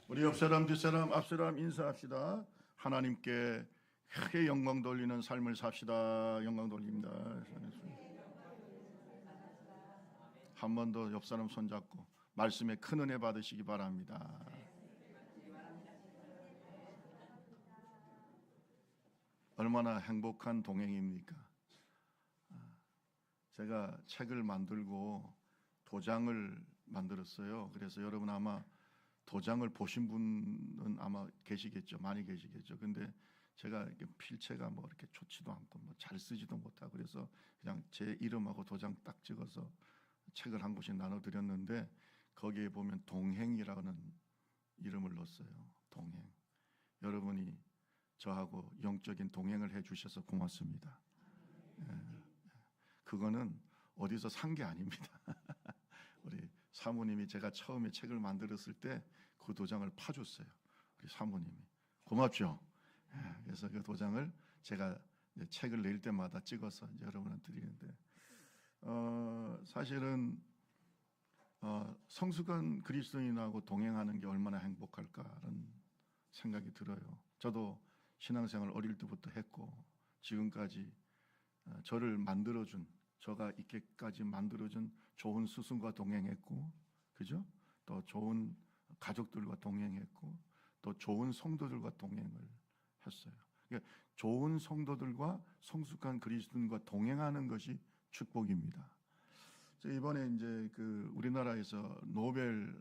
우리 옆 사람, 뒷 사람, 앞 사람 인사합시다. 하나님께 크게 영광 돌리는 삶을 삽시다. 영광 돌립니다. 한 번 더 옆 사람 손잡고 말씀에 큰 은혜 받으시기 바랍니다. 얼마나 행복한 동행입니까? 제가 책을 만들고 도장을 만들었어요. 그래서 여러분 아마 도장을 보신 분은 아마 계시겠죠. 많이 계시겠죠. 근데 제가 이렇게 필체가 뭐 이렇게 좋지도 않고 뭐 잘 쓰지도 못하고 그래서 그냥 제 이름하고 도장 딱 찍어서 책을 한 권씩 나눠드렸는데 거기에 보면 동행이라는 이름을 넣었어요. 동행. 여러분이 저하고 영적인 동행을 해주셔서 고맙습니다. 그거는 어디서 산 게 아닙니다. 우리 사모님이 제가 처음에 책을 만들었을 때 그 도장을 파줬어요. 우리 사모님이 고맙죠. 그래서 그 도장을 제가 책을 낼 때마다 찍어서 이제 여러분한테 드리는데 사실은 성숙한 그리스도인하고 동행하는 게 얼마나 행복할까라는 생각이 들어요. 저도 신앙생활 어릴 때부터 했고 지금까지 저를 만들어준 저가 있게까지 만들어준 좋은 스승과 동행했고, 그죠? 또 좋은 가족들과 동행했고, 또 좋은 성도들과 동행을 했어요. 그러니까 좋은 성도들과 성숙한 그리스도인과 동행하는 것이 축복입니다. 이번에 이제 그 우리나라에서 노벨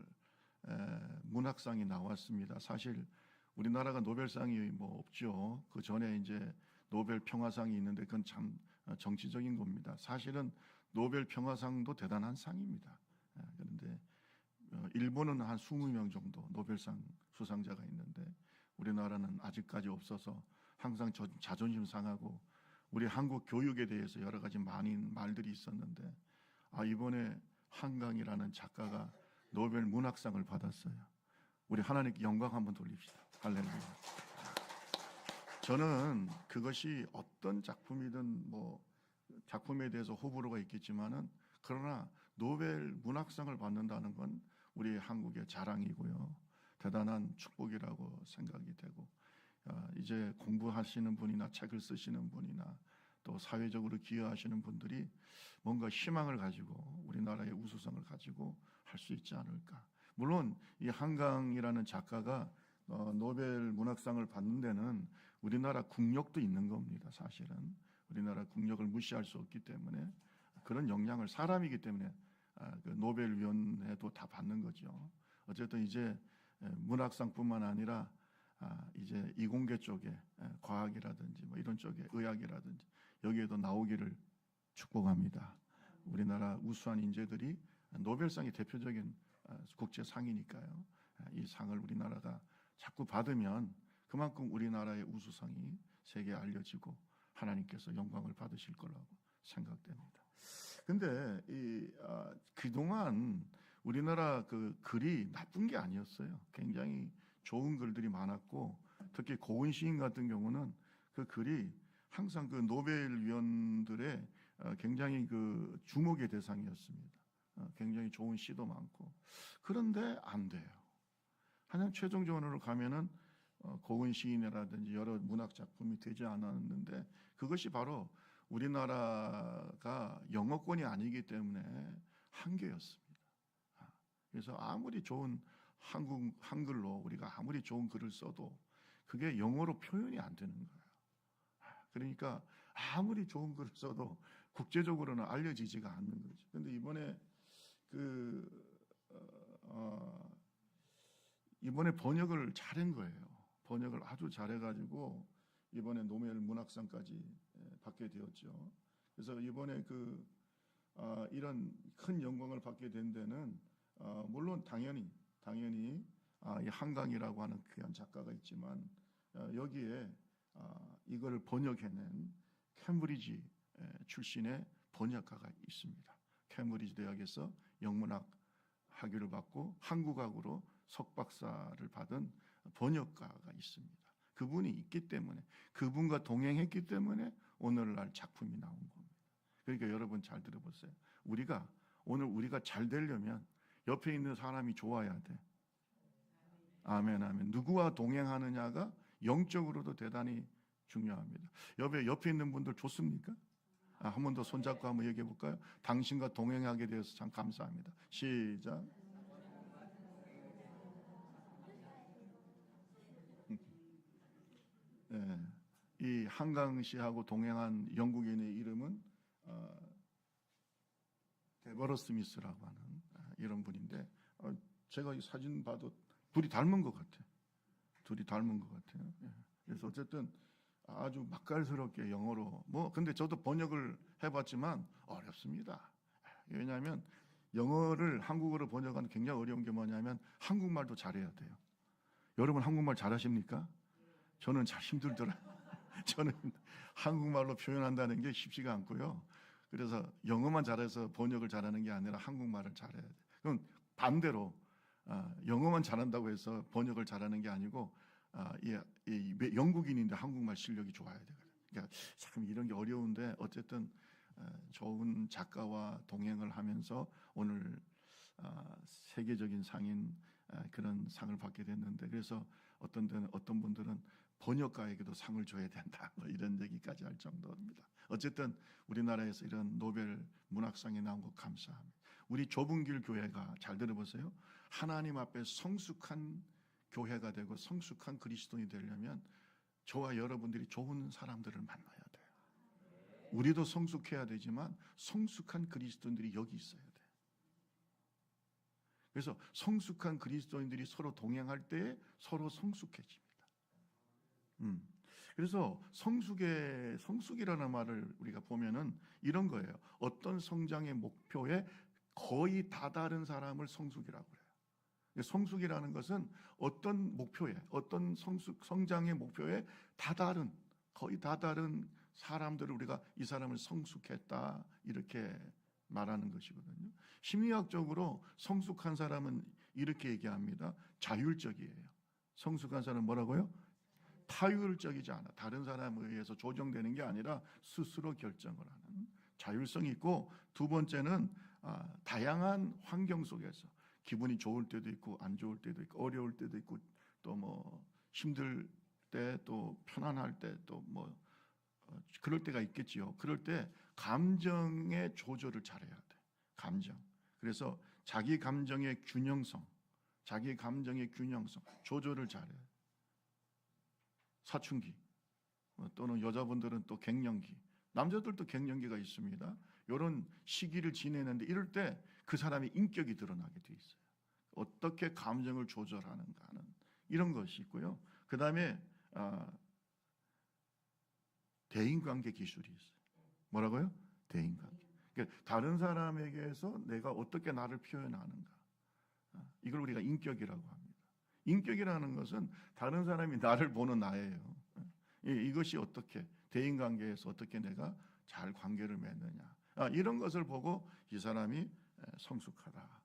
문학상이 나왔습니다. 사실 우리나라가 노벨상이 뭐 없죠. 그 전에 이제 노벨 평화상이 있는데 그건 참 정치적인 겁니다. 사실은 노벨 평화상도 대단한 상입니다. 그런데 일본은 한 20명 정도 노벨상 수상자가 있는데 우리나라는 아직까지 없어서 항상 자존심 상하고 우리 한국 교육에 대해서 여러 가지 많은 말들이 있었는데 이번에 한강이라는 작가가 노벨 문학상을 받았어요. 우리 하나님께 영광 한번 돌립시다. 할렐루야. 저는 그것이 어떤 작품이든 뭐 작품에 대해서 호불호가 있겠지만은 그러나 노벨 문학상을 받는다는 건 우리 한국의 자랑이고요. 대단한 축복이라고 생각이 되고 이제 공부하시는 분이나 책을 쓰시는 분이나 또 사회적으로 기여하시는 분들이 뭔가 희망을 가지고 우리나라의 우수성을 가지고 할 수 있지 않을까. 물론 이 한강이라는 작가가 노벨 문학상을 받는 데는 우리나라 국력도 있는 겁니다. 사실은 우리나라 국력을 무시할 수 없기 때문에 그런 영향을 사람이기 때문에 그 노벨위원회도 다 받는 거죠. 어쨌든 이제 문학상뿐만 아니라 이제 이공계 쪽에 과학이라든지 뭐 이런 쪽에 의학이라든지 여기에도 나오기를 축복합니다. 우리나라 우수한 인재들이 노벨상이 대표적인 국제상이니까요. 이 상을 우리나라가 자꾸 받으면 그만큼 우리나라의 우수성이 세계에 알려지고 하나님께서 영광을 받으실 거라고 생각됩니다. 근데 그동안 우리나라 그 글이 나쁜 게 아니었어요. 굉장히 좋은 글들이 많았고 특히 고은 시인 같은 경우는 그 글이 항상 그 노벨 위원들의 굉장히 그 주목의 대상이었습니다. 굉장히 좋은 시도 많고 그런데 안 돼요. 한양 최종적으로 가면은 고은 시인이라든지 여러 문학 작품이 되지 않았는데 그것이 바로 우리나라가 영어권이 아니기 때문에 한계였습니다. 그래서 아무리 좋은 한글로 우리가 아무리 좋은 글을 써도 그게 영어로 표현이 안 되는 거예요. 그러니까 아무리 좋은 글을 써도 국제적으로는 알려지지가 않는 거죠. 그런데 이번에 이번에 번역을 잘한 거예요. 번역을 아주 잘해가지고 이번에 노벨 문학상까지 받게 되었죠. 그래서 이번에 이런 큰 영광을 받게 된 데는 물론 당연히 이 한강이라고 하는 귀한 작가가 있지만 여기에 이걸 번역해낸 캠브리지 출신의 번역가가 있습니다. 캠브리지 대학에서 영문학 학위를 받고 한국학으로 석박사를 받은 번역가가 있습니다. 그분이 있기 때문에 그분과 동행했기 때문에 오늘날 작품이 나온 겁니다. 그러니까 여러분 잘 들어보세요. 우리가 잘 되려면 옆에 있는 사람이 좋아야 돼. 아멘, 아멘. 누구와 동행하느냐가 영적으로도 대단히 중요합니다. 옆에 있는 분들 좋습니까? 한 번 더 손잡고 한번 얘기해 볼까요? 당신과 동행하게 되어서 참 감사합니다. 시작. 네, 이 한강 씨하고 동행한 영국인의 이름은 데버러 스미스라고 하는 이런 분인데, 제가 이 사진 봐도 둘이 닮은 것 같아. 둘이 닮은 것 같아요. 예. 그래서 어쨌든 아주 맛깔스럽게 영어로 근데 저도 번역을 해봤지만 어렵습니다. 왜냐하면 영어를 한국어로 번역하는 굉장히 어려운 게 뭐냐면 한국말도 잘해야 돼요. 여러분 한국말 잘하십니까? 저는 잘 힘들더라고요. 저는 한국말로 표현한다는 게 쉽지가 않고요. 그래서 영어만 잘해서 번역을 잘하는 게 아니라 한국말을 잘해야 돼요. 그럼 반대로 영어만 잘한다고 해서 번역을 잘하는 게 아니고 영국인인데 한국말 실력이 좋아야 돼요. 그러니까 참 이런 게 어려운데 어쨌든 좋은 작가와 동행을 하면서 오늘 세계적인 상인 그런 상을 받게 됐는데, 그래서 어떤 분들은 번역가에게도 상을 줘야 된다 이런 얘기까지 할 정도입니다. 어쨌든 우리나라에서 이런 노벨 문학상이 나온 것 감사합니다. 우리 좁은 길 교회가 잘 들어보세요. 하나님 앞에 성숙한 교회가 되고 성숙한 그리스도인이 되려면 저와 여러분들이 좋은 사람들을 만나야 돼요. 우리도 성숙해야 되지만 성숙한 그리스도인들이 여기 있어야 돼요. 그래서 성숙한 그리스도인들이 서로 동행할 때 서로 성숙해집니다. 그래서 성숙이라는 말을 우리가 보면은 이런 거예요. 어떤 성장의 목표에 거의 다다른 사람을 성숙이라고 그래요. 성숙이라는 것은 어떤 목표에, 어떤 성장의 목표에 거의 다다른 사람들을 우리가 이 사람을 성숙했다 이렇게 말하는 것이거든요. 심리학적으로 성숙한 사람은 이렇게 얘기합니다. 자율적이에요. 성숙한 사람은 뭐라고요? 타율적이지 않아. 다른 사람에 의해서 조정되는 게 아니라 스스로 결정을 하는 자율성이 있고, 두 번째는 다양한 환경 속에서 기분이 좋을 때도 있고 안 좋을 때도 있고 어려울 때도 있고 또 힘들 때 또 편안할 때 또 그럴 때가 있겠지요. 그럴 때 감정의 조절을 잘해야 돼. 감정. 그래서 자기 감정의 균형성 조절을 잘해야 돼. 사춘기 또는 여자분들은 또 갱년기, 남자들도 갱년기가 있습니다. 이런 시기를 지내는데 이럴 때 그 사람의 인격이 드러나게 돼 있어요. 어떻게 감정을 조절하는가 하는 이런 것이 있고요. 그 다음에 대인관계 기술이 있어요. 뭐라고요? 대인관계. 그러니까 다른 사람에게서 내가 어떻게 나를 표현하는가, 이걸 우리가 인격이라고 합니다. 인격이라는 것은 다른 사람이 나를 보는 나예요. 이것이 어떻게 대인관계에서 어떻게 내가 잘 관계를 맺느냐, 이런 것을 보고 이 사람이 성숙하다.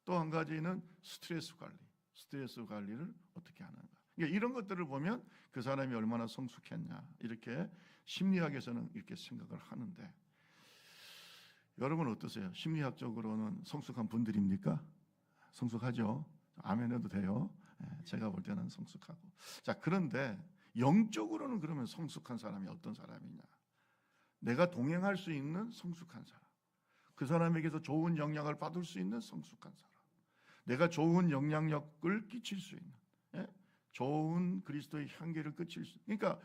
또 한 가지는 스트레스 관리를 어떻게 하는가. 그러니까 이런 것들을 보면 그 사람이 얼마나 성숙했냐, 이렇게 심리학에서는 이렇게 생각을 하는데, 여러분 어떠세요? 심리학적으로는 성숙한 분들입니까? 성숙하죠? 아멘 해도 돼요. 제가 볼 때는 성숙하고. 자, 그런데 영적으로는 그러면 성숙한 사람이 어떤 사람이냐? 내가 동행할 수 있는 성숙한 사람, 그 사람에게서 좋은 영향을 받을 수 있는 성숙한 사람, 내가 좋은 영향력을 끼칠 수 있는, 좋은 그리스도의 향기를 끼칠 수 있는. 그러니까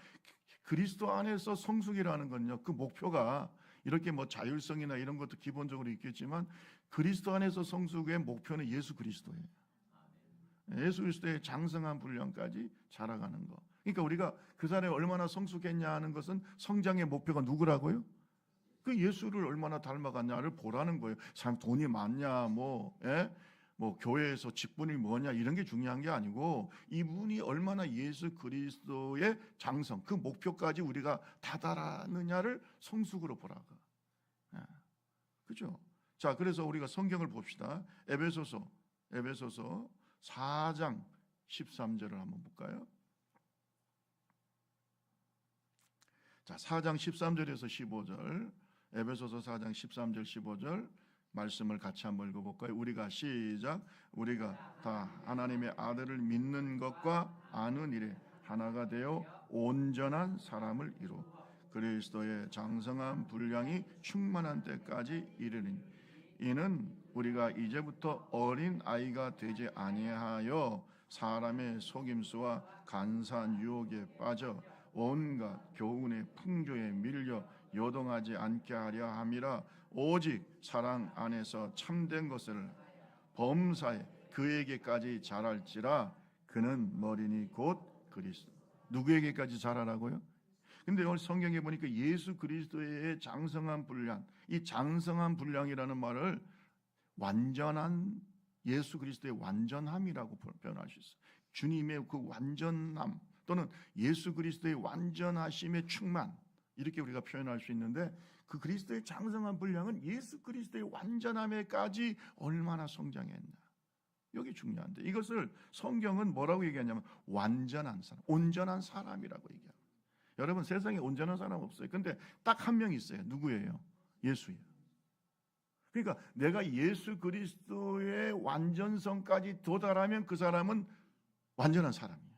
그리스도 안에서 성숙이라는 건요, 그 목표가 이렇게 자율성이나 이런 것도 기본적으로 있겠지만 그리스도 안에서 성숙의 목표는 예수 그리스도예요. 예수 그리스도의 장성한 분량까지 자라가는 거. 그러니까 우리가 그 사람이 얼마나 성숙했냐 하는 것은 성장의 목표가 누구라고요? 그 예수를 얼마나 닮아갔냐를 보라는 거예요. 사람 돈이 많냐, 교회에서 직분이 뭐냐, 이런 게 중요한 게 아니고 이분이 얼마나 예수 그리스도의 장성, 그 목표까지 우리가 다다랐느냐를 성숙으로 보라고. 그죠? 자, 그래서 우리가 성경을 봅시다. 에베소서 4장 13절을 한번 볼까요? 자, 4장 13절에서 15절, 에베소서 4장 13절 15절 말씀을 같이 한번 읽어볼까요? 우리가 시작. 우리가 다 하나님의 아들을 믿는 것과 아는 일에 하나가 되어 온전한 사람을 이루 그리스도의 장성한 분량이 충만한 때까지 이르니 이는 우리가 이제부터 어린 아이가 되지 아니하여 사람의 속임수와 간사한 유혹에 빠져 온갖 교훈의 풍조에 밀려 요동하지 않게 하려 함이라. 오직 사랑 안에서 참된 것을 범사에 그에게까지 자랄지라. 그는 머리니 곧 그리스도. 누구에게까지 자라라고요? 근데 오늘 성경에 보니까 예수 그리스도의 장성한 분량, 이 장성한 분량이라는 말을 완전한 예수 그리스도의 완전함이라고 표현할 수 있어요. 주님의 그 완전함 또는 예수 그리스도의 완전하심의 충만, 이렇게 우리가 표현할 수 있는데, 그 그리스도의 장성한 분량은 예수 그리스도의 완전함에까지 얼마나 성장했나, 여기 중요한데, 이것을 성경은 뭐라고 얘기하냐면 완전한 사람, 온전한 사람이라고 얘기합니다. 여러분, 세상에 온전한 사람 없어요. 근데 딱 한 명 있어요. 누구예요? 예수예요. 그러니까 내가 예수 그리스도의 완전성까지 도달하면 그 사람은 완전한 사람이에요.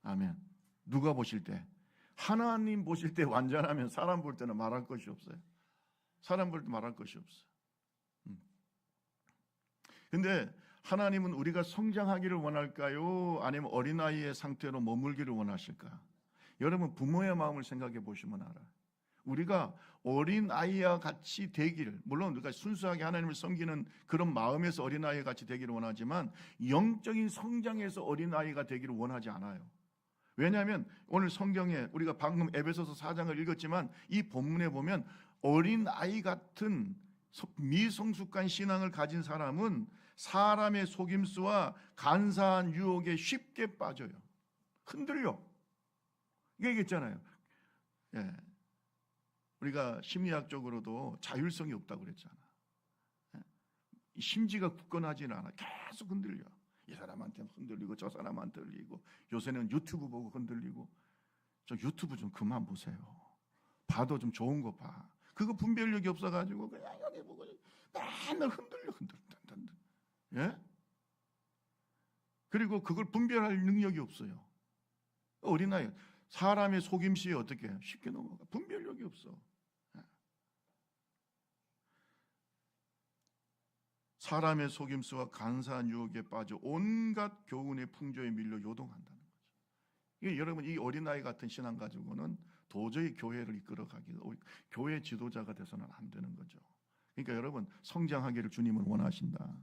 아멘. 누가 보실 때, 하나님 보실 때 완전하면 사람 볼 때는 말할 것이 없어요. 사람 볼 때 말할 것이 없어요. 근데 하나님은 우리가 성장하기를 원할까요? 아니면 어린아이의 상태로 머물기를 원하실까? 여러분, 부모의 마음을 생각해 보시면 알아요. 우리가 어린아이와 같이 되기를, 물론 우리가 순수하게 하나님을 섬기는 그런 마음에서 어린아이와 같이 되기를 원하지만 영적인 성장에서 어린아이가 되기를 원하지 않아요. 왜냐하면 오늘 성경에 우리가 방금 에베소서 4장을 읽었지만 이 본문에 보면 어린아이 같은 미성숙한 신앙을 가진 사람은 사람의 속임수와 간사한 유혹에 쉽게 빠져요. 흔들려. 이게 얘기했잖아요. 예. 우리가 심리학적으로도 자율성이 없다고 그랬잖아. 예. 심지가 굳건하지는 않아. 계속 흔들려. 이 사람한테 흔들리고 저 사람한테 흔들리고, 요새는 유튜브 보고 흔들리고. 저 유튜브 좀 그만 보세요. 봐도 좀 좋은 거 봐. 그거 분별력이 없어가지고 그냥 여기 보고 맨날 흔들려. 예? 그리고 그걸 분별할 능력이 없어요. 어린아이, 사람의 속임수에 어떻게 쉽게 넘어가. 분별력이 없어. 사람의 속임수와 간사한 유혹에 빠져 온갖 교훈의 풍조에 밀려 요동한다는 거죠. 이게 여러분, 이 어린아이 같은 신앙 가지고는 도저히 교회를 이끌어가기, 교회 지도자가 돼서는 안 되는 거죠. 그러니까 여러분, 성장하기를 주님은 원하신다.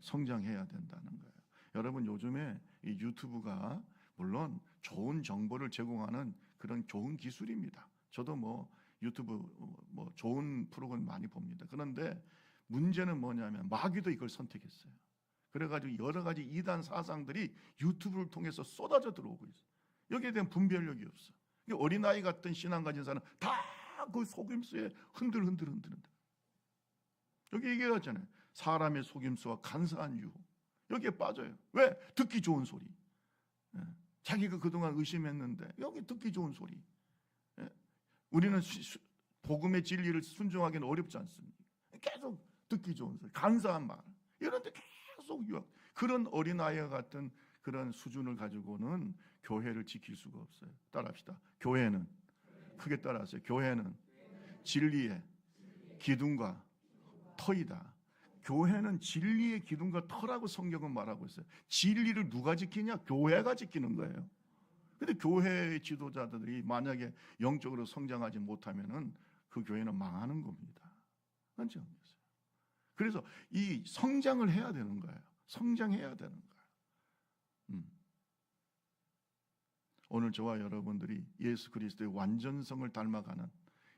성장해야 된다는 거예요. 여러분, 요즘에 이 유튜브가 물론 좋은 정보를 제공하는 그런 좋은 기술입니다. 저도 뭐 유튜브 뭐 좋은 프로그램 많이 봅니다. 그런데 문제는 뭐냐면 마귀도 이걸 선택했어요. 그래가지고 여러 가지 이단 사상들이 유튜브를 통해서 쏟아져 들어오고 있어요. 여기에 대한 분별력이 없어. 어린아이 같은 신앙 가진 사람은 다 그 속임수에 흔들흔들. 여기 얘기하잖아요. 사람의 속임수와 간사한 유혹. 여기에 빠져요. 왜? 듣기 좋은 소리. 자기가 그동안 의심했는데 여기 듣기 좋은 소리. 우리는 복음의 진리를 순종하기는 어렵지 않습니까? 계속 듣기 좋은 소리, 간사한 말, 이런데 계속 유혹. 그런 어린아이와 같은 그런 수준을 가지고는 교회를 지킬 수가 없어요. 따라합시다. 교회는, 크게 따라하세요. 교회는 진리의 기둥과 터이다. 교회는 진리의 기둥과 터라고 성경은 말하고 있어요. 진리를 누가 지키냐? 교회가 지키는 거예요. 근데 교회의 지도자들이 만약에 영적으로 성장하지 못하면은 그 교회는 망하는 겁니다. 그렇죠? 그래서 이 성장을 해야 되는 거예요. 성장해야 되는 거예요. 오늘 저와 여러분들이 예수 그리스도의 완전성을 닮아가는,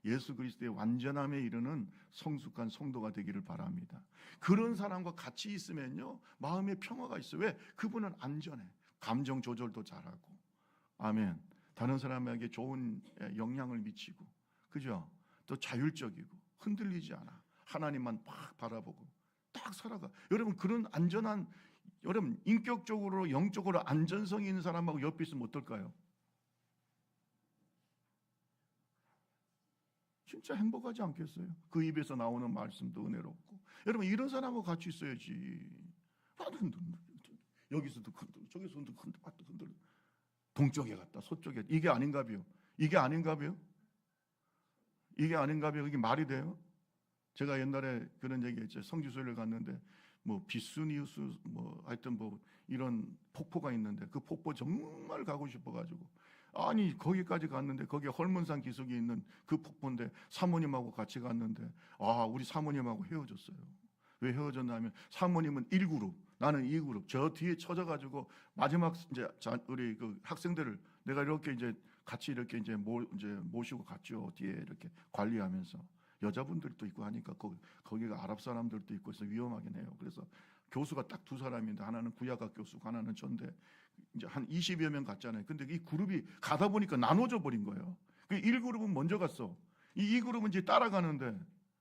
예수 그리스도의 완전함에 이르는 성숙한 성도가 되기를 바랍니다. 그런 사람과 같이 있으면요, 마음에 평화가 있어요. 왜? 그분은 안전해. 감정 조절도 잘하고, 아멘. 다른 사람에게 좋은 영향을 미치고, 그죠? 또 자율적이고 흔들리지 않아. 하나님만 막 바라보고 딱 살아가. 여러분, 그런 안전한, 여러분 인격적으로 영적으로 안전성이 있는 사람하고 옆에 있으면 어떨까요? 진짜 행복하지 않겠어요? 그 입에서 나오는 말씀도 은혜롭고. 여러분 이런 사람하고 같이 있어야지. 여기서도 흔들어, 저기서도 흔들어. 동쪽에 갔다 서쪽에. 이게 아닌가요? 이게 아닌가요? 이게 아닌가요? 이게 말이 돼요? 제가 옛날에 그런 얘기했죠. 성지순례를 갔는데 뭐 비스니우스 뭐 하여튼 뭐 이런 폭포가 있는데 그 폭포 정말 가고 싶어가지고 아니 거기까지 갔는데 거기에 헐문산 기슭이 있는 그 폭포인데 사모님하고 같이 갔는데 우리 사모님하고 헤어졌어요. 왜 헤어졌냐면 사모님은 1그룹 나는 2그룹 저 뒤에 쳐져가지고 마지막 이제 우리 그 학생들을 내가 이렇게 이제 같이 이렇게 이제 모시고 갔죠. 뒤에 이렇게 관리하면서 여자분들도 있고 하니까 거기가 아랍 사람들도 있고 해서 위험하긴 해요. 그래서 교수가 딱 두 사람인데 하나는 구약학 교수고 하나는 전대 이제 한 20여 명 갔잖아요. 근데 이 그룹이 가다 보니까 나눠져 버린 거예요. 그 1그룹은 먼저 갔어. 이 2그룹은 이제 따라가는데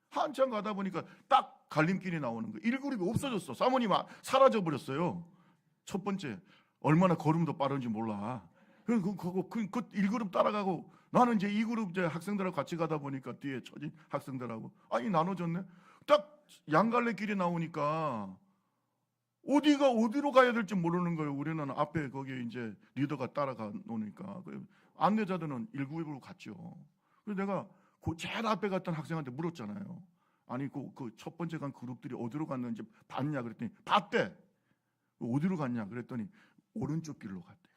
한참 가다 보니까 딱 갈림길이 나오는 거예요. 1그룹이 없어졌어. 사모님 사라져 버렸어요. 첫 번째 얼마나 걸음도 빠른지 몰라. 그 1그룹 따라가고 나는 이제 2그룹 이제 학생들하고 같이 가다 보니까 뒤에 처진 학생들하고 아니 나눠졌네. 딱 양갈래 길이 나오니까 어디로 가야 될지 모르는 거예요. 우리는 앞에 거기에 이제 리더가 따라가 놓으니까 안내자들은 1그룹으로 갔죠. 그래서 내가 그 제일 앞에 갔던 학생한테 물었잖아요. 아니 그 첫 번째 간 그룹들이 어디로 갔는지 봤냐 그랬더니 봤대. 어디로 갔냐 그랬더니 오른쪽 길로 갔대요.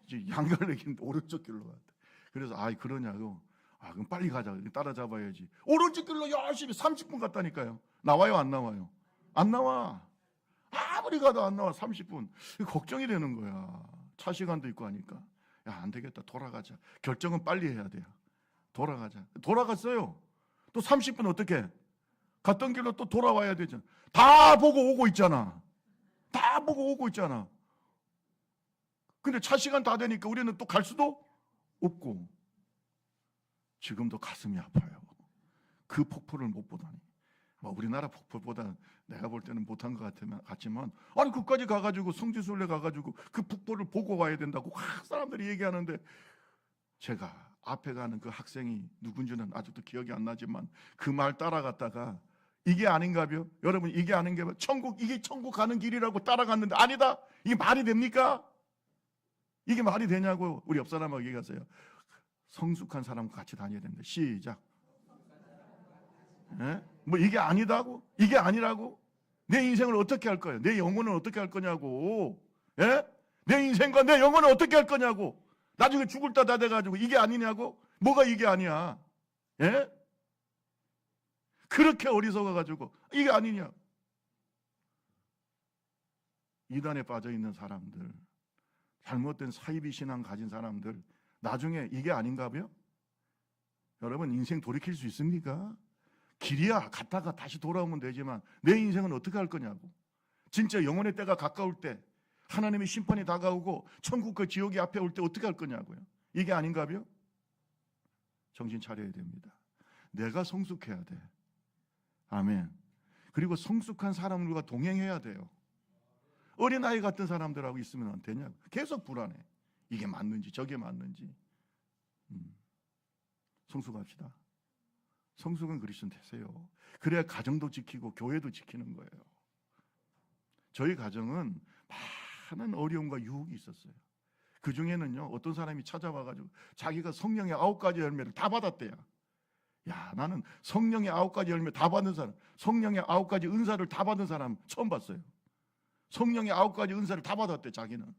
이제 양갈래 길인데 오른쪽 길로 갔대. 그래서 그러냐고. 그럼 빨리 가자. 따라잡아야지. 오른쪽 길로 열심히 30분 갔다니까요. 나와요 안 나와요? 안 나와. 아무리 가도 안 나와. 30분. 걱정이 되는 거야. 차 시간도 있고 하니까. 야, 안 되겠다. 돌아가자. 결정은 빨리 해야 돼요. 돌아가자. 돌아갔어요. 또 30분 어떻게? 갔던 길로 또 돌아와야 되잖아. 다 보고 오고 있잖아. 다 보고 오고 있잖아. 근데 차 시간 다 되니까 우리는 또 갈 수도 없고. 지금도 가슴이 아파요. 그 폭포를 못 보다니. 우리나라 폭포보다 내가 볼 때는 못한 것 같지만 아니 그까지 가가지고 성지순례 가가지고 그 폭포를 보고 와야 된다고 사람들이 얘기하는데 제가 앞에 가는 그 학생이 누군지는 아직도 기억이 안 나지만 그 말 따라갔다가 이게 아닌가요? 여러분 이게 아닌가요? 이게 천국 가는 길이라고 따라갔는데 아니다. 이게 말이 됩니까? 이게 말이 되냐고 우리 옆 사람하고 얘기하세요. 성숙한 사람과 같이 다녀야 됩니다. 시작. 이게 아니다고? 이게 아니라고? 내 인생을 어떻게 할 거야? 내 영혼은 어떻게 할 거냐고? 내 인생과 내 영혼을 어떻게 할 거냐고? 나중에 죽을 때 다 돼가지고 이게 아니냐고? 뭐가 이게 아니야? 그렇게 어리석어가지고 이게 아니냐? 이단에 빠져 있는 사람들, 잘못된 사이비 신앙 가진 사람들, 나중에 이게 아닌가요? 여러분 인생 돌이킬 수 있습니까? 길이야 갔다가 다시 돌아오면 되지만 내 인생은 어떻게 할 거냐고. 진짜 영혼의 때가 가까울 때 하나님의 심판이 다가오고 천국과 지옥이 앞에 올 때 어떻게 할 거냐고요. 이게 아닌가요? 정신 차려야 됩니다. 내가 성숙해야 돼. 아멘. 그리고 성숙한 사람들과 동행해야 돼요. 어린아이 같은 사람들하고 있으면 안 되냐고. 계속 불안해. 이게 맞는지 저게 맞는지. 성숙합시다. 성숙은 그리스도인 되세요. 그래야 가정도 지키고 교회도 지키는 거예요. 저희 가정은 많은 어려움과 유혹이 있었어요. 그 중에는요 어떤 사람이 찾아와가지고 자기가 성령의 9가지 열매를 다 받았대요. 야, 나는 성령의 9가지 열매 다 받은 사람, 성령의 9가지 은사를 다 받은 사람 처음 봤어요. 성령의 9가지 은사를 다 받았대 자기는.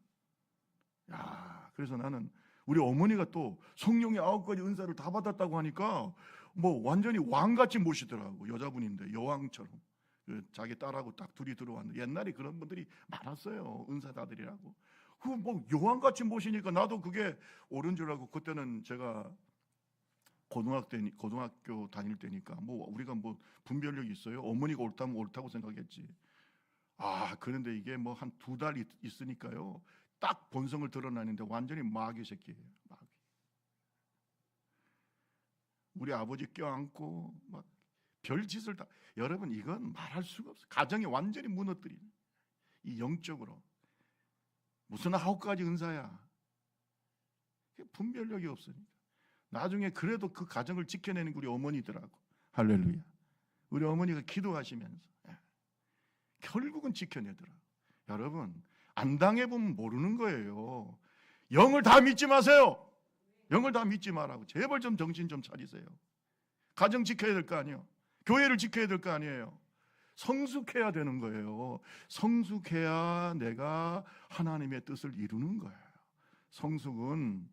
야, 그래서 나는 우리 어머니가 또 성령의 9가지 은사를 다 받았다고 하니까 완전히 왕같이 모시더라고. 여자분인데 여왕처럼. 자기 딸하고 딱 둘이 들어왔는데 옛날에 그런 분들이 많았어요. 은사다들이라고. 여왕같이 모시니까 나도 그게 옳은 줄 알고 그때는 제가 고등학교 다닐 때니까 우리가 분별력이 있어요. 어머니가 옳다면 옳다고 생각했지. 그런데 이게 한 2달 있으니까요. 딱 본성을 드러나는데 완전히 마귀 새끼예요. 마귀. 우리 아버지 껴안고 별짓을 다. 여러분 이건 말할 수가 없어요. 가정이 완전히 무너뜨리는. 이 영적으로. 무슨 9가지 은사야. 분별력이 없으니까. 나중에 그래도 그 가정을 지켜내는 게 우리 어머니더라고. 할렐루야. 우리 어머니가 기도하시면서 결국은 지켜내더라고. 여러분, 안 당해보면 모르는 거예요. 영을 다 믿지 마세요. 영을 다 믿지 말라고. 제발 좀 정신 좀 차리세요. 가정 지켜야 될 거 아니에요. 교회를 지켜야 될 거 아니에요. 성숙해야 되는 거예요. 성숙해야 내가 하나님의 뜻을 이루는 거예요. 성숙은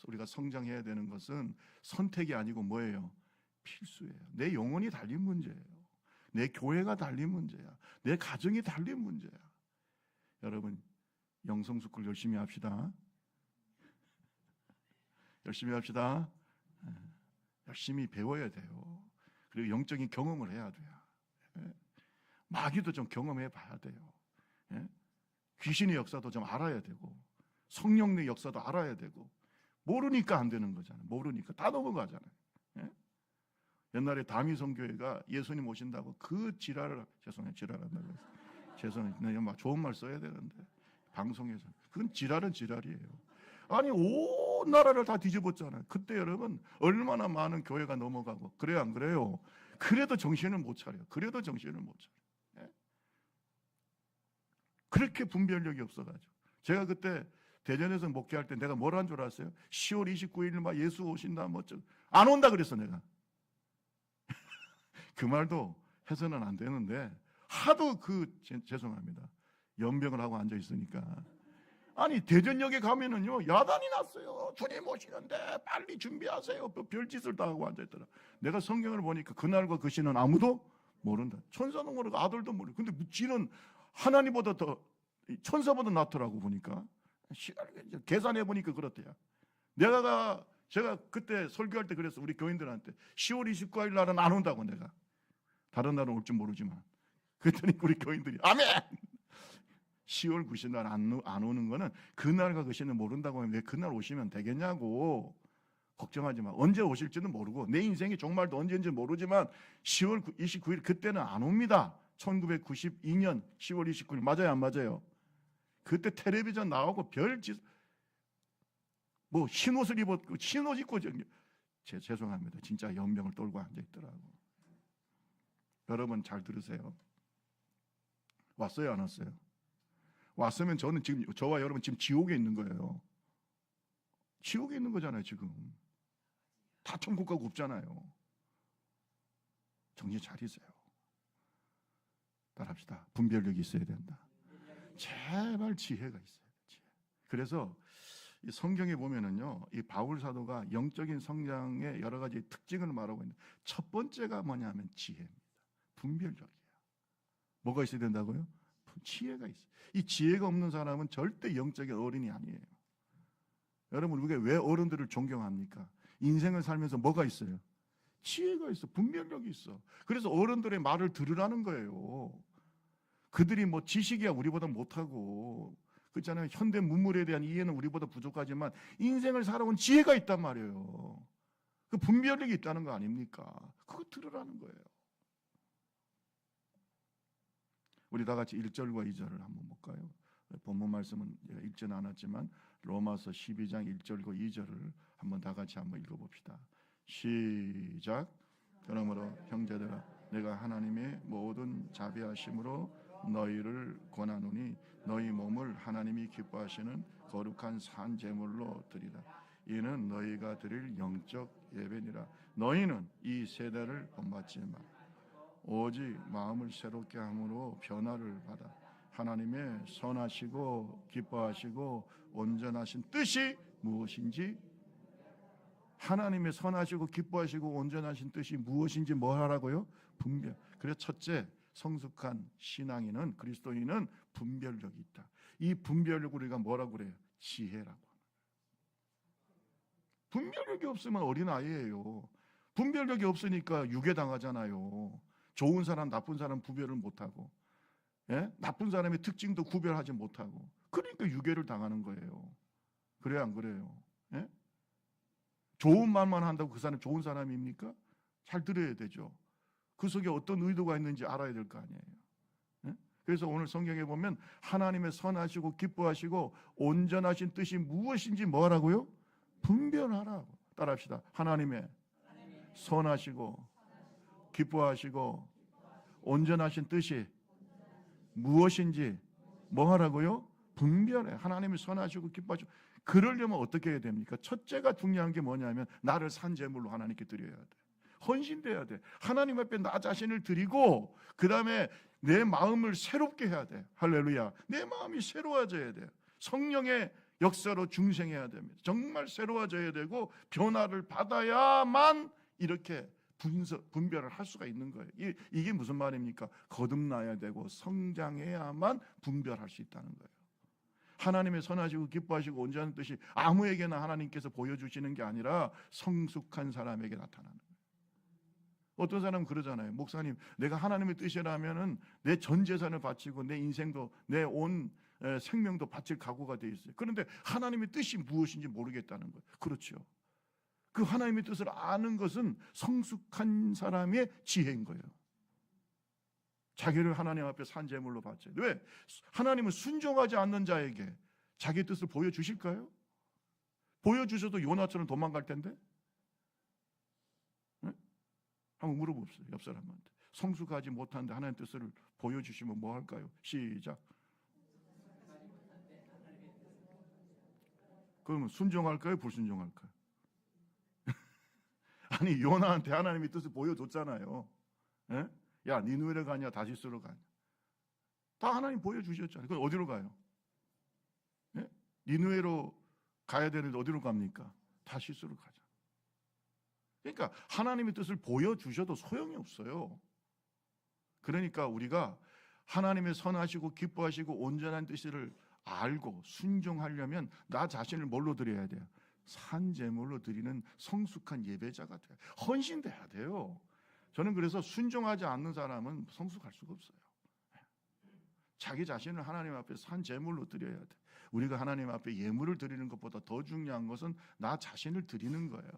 우리가 성장해야 되는 것은 선택이 아니고 뭐예요? 필수예요. 내 영혼이 달린 문제예요. 내 교회가 달린 문제야. 내 가정이 달린 문제야. 여러분, 영성숙을 열심히 합시다. 열심히 합시다. 열심히 배워야 돼요. 그리고 영적인 경험을 해야 돼요. 마귀도 좀 경험해 봐야 돼요. 귀신의 역사도 좀 알아야 되고, 성령의 역사도 알아야 되고. 모르니까 안 되는 거잖아요. 모르니까 다 넘어가잖아요. 옛날에 다미성교회가 예수님 오신다고 그 지랄을, 지랄한다고 했어요. 죄송해요. 막 좋은 말 써야 되는데 방송에서 그건 지랄은 지랄이에요. 아니 온 나라를 다 뒤집었잖아요. 그때 여러분 얼마나 많은 교회가 넘어가고. 그래요 안 그래요? 그래도 정신을 못 차려요. 그래도 정신을 못 차려요. 그렇게 분별력이 없어가지고. 제가 그때 대전에서 목회할 때 내가 뭘 한 줄 알았어요? 10월 29일 막 예수 오신다 안 온다 그랬어 내가. 그 말도 해서는 안 되는데 하도 죄송합니다. 연병을 하고 앉아 있으니까. 아니 대전역에 가면은요 야단이 났어요. 주님 오시는데 빨리 준비하세요. 별짓을 다 하고 앉아 있더라. 내가 성경을 보니까 그날과 그 시는 아무도 모른다. 천사도 모르고 아들도 모르고. 근데 지는 하나님보다 더 천사보다 낫더라고 보니까. 계산해 보니까 그렇대요. 제가 그때 설교할 때 그랬어. 우리 교인들한테 10월 29일 날은 안 온다고. 내가 다른 날은 올 줄 모르지만. 그랬더니 우리 교인들이 아멘. 10월 9일 날 안 오는 거는 그날과 그 시는 모른다고 하면 왜 그날 오시면 되겠냐고. 걱정하지 마. 언제 오실지는 모르고 내 인생이 정말도 언제인지 모르지만 10월 29일 그때는 안 옵니다. 1992년 10월 29일 맞아요 안 맞아요? 그때 텔레비전 나오고 별짓 흰옷을 입었고 흰옷 입고 죄송합니다. 진짜 연병을 떨고 앉아 있더라고. 여러분 잘 들으세요. 왔어요 안 왔어요? 왔으면 저는 지금 저와 여러분 지금 지옥에 있는 거예요. 지옥에 있는 거잖아요 지금. 다 천국 가고 없잖아요. 정신 차리세요. 따라합시다. 분별력이 있어야 된다. 제발 지혜가 있어야 돼. 지혜. 그래서 이 성경에 보면은요, 이 바울 사도가 영적인 성장의 여러 가지 특징을 말하고 있는데 첫 번째가 뭐냐면 지혜입니다. 분별력이에요. 뭐가 있어야 된다고요? 지혜가 있어요. 이 지혜가 없는 사람은 절대 영적인 어른이 아니에요. 여러분 우리가 왜 어른들을 존경합니까? 인생을 살면서 뭐가 있어요? 지혜가 있어. 분별력이 있어. 그래서 어른들의 말을 들으라는 거예요. 그들이 지식이야 우리보다 못하고 그렇잖아요. 현대 문물에 대한 이해는 우리보다 부족하지만 인생을 살아온 지혜가 있단 말이에요. 그 분별력이 있다는 거 아닙니까? 그거 들으라는 거예요. 우리 다 같이 1절과 2절을 한번 볼까요? 본문 말씀은 읽지는 않았지만 로마서 12장 1절과 2절을 한번 다 같이 한번 읽어봅시다. 시작. 그러므로 형제들아 내가 하나님의 모든 자비하심으로 너희를 권하노니 너희 몸을 하나님이 기뻐하시는 거룩한 산 제물로 드리라. 이는 너희가 드릴 영적 예배니라. 너희는 이 세대를 본받지 마. 오직 마음을 새롭게 함으로 변화를 받아 하나님의 선하시고 기뻐하시고 온전하신 뜻이 무엇인지. 하나님의 선하시고 기뻐하시고 온전하신 뜻이 무엇인지 뭐 하라고요? 분별. 그래서 첫째, 성숙한 신앙인은 그리스도인은 분별력이 있다. 이 분별력을 우리가 뭐라고 그래요? 지혜라고. 분별력이 없으면 어린아이예요. 분별력이 없으니까 유괴당하잖아요. 좋은 사람 나쁜 사람 구별을 못하고, 나쁜 사람의 특징도 구별하지 못하고, 그러니까 유괴를 당하는 거예요. 그래요 안 그래요? 좋은 말만 한다고 그 사람이 좋은 사람입니까? 잘 들어야 되죠. 그 속에 어떤 의도가 있는지 알아야 될 거 아니에요. 그래서 오늘 성경에 보면 하나님의 선하시고 기뻐하시고 온전하신 뜻이 무엇인지 뭐하라고요? 분별하라고. 따라합시다. 하나님의 선하시고 기뻐하시고 온전하신 뜻이 무엇인지 뭐 하라고요? 분별해. 하나님이 선하시고 기뻐하시고. 그러려면 어떻게 해야 됩니까? 첫째가 중요한 게 뭐냐면 나를 산 제물로 하나님께 드려야 돼. 헌신돼야 돼. 하나님 앞에 나 자신을 드리고 그 다음에 내 마음을 새롭게 해야 돼. 할렐루야. 내 마음이 새로워져야 돼. 성령의 역사로 중생해야 됩니다. 정말 새로워져야 되고 변화를 받아야만 이렇게 분별을 할 수가 있는 거예요. 이게 무슨 말입니까? 거듭나야 되고 성장해야만 분별할 수 있다는 거예요. 하나님의 선하시고 기뻐하시고 온전한 뜻이 아무에게나 하나님께서 보여주시는 게 아니라 성숙한 사람에게 나타나는 거예요. 어떤 사람은 그러잖아요. 목사님, 내가 하나님의 뜻이라면은 내 전 재산을 바치고 내 인생도 내 온 생명도 바칠 각오가 돼 있어요. 그런데 하나님의 뜻이 무엇인지 모르겠다는 거예요. 그렇죠. 그 하나님의 뜻을 아는 것은 성숙한 사람의 지혜인 거예요. 자기를 하나님 앞에 산 제물로 바쳐요. 왜? 하나님은 순종하지 않는 자에게 자기 뜻을 보여주실까요? 보여주셔도 요나처럼 도망갈 텐데? 네? 한번 물어봅시다. 옆 사람한테. 성숙하지 못한데 하나님 뜻을 보여주시면 뭐 할까요? 시작. 그러면 순종할까요? 불순종할까요? 아니 요나한테 하나님의 뜻을 보여줬잖아요. 예? 야 니느웨로 가냐 다시스로 가냐. 다 하나님 보여주셨잖아요. 그럼 어디로 가요? 예? 니느웨로 가야 되는데 어디로 갑니까? 다시스로 가자. 그러니까 하나님의 뜻을 보여주셔도 소용이 없어요. 그러니까 우리가 하나님의 선하시고 기뻐하시고 온전한 뜻을 알고 순종하려면 나 자신을 뭘로 드려야 돼요? 산 제물로 드리는 성숙한 예배자가 돼요. 헌신돼야 돼요. 저는 그래서 순종하지 않는 사람은 성숙할 수가 없어요. 자기 자신을 하나님 앞에 산 제물로 드려야 돼. 우리가 하나님 앞에 예물을 드리는 것보다 더 중요한 것은 나 자신을 드리는 거예요.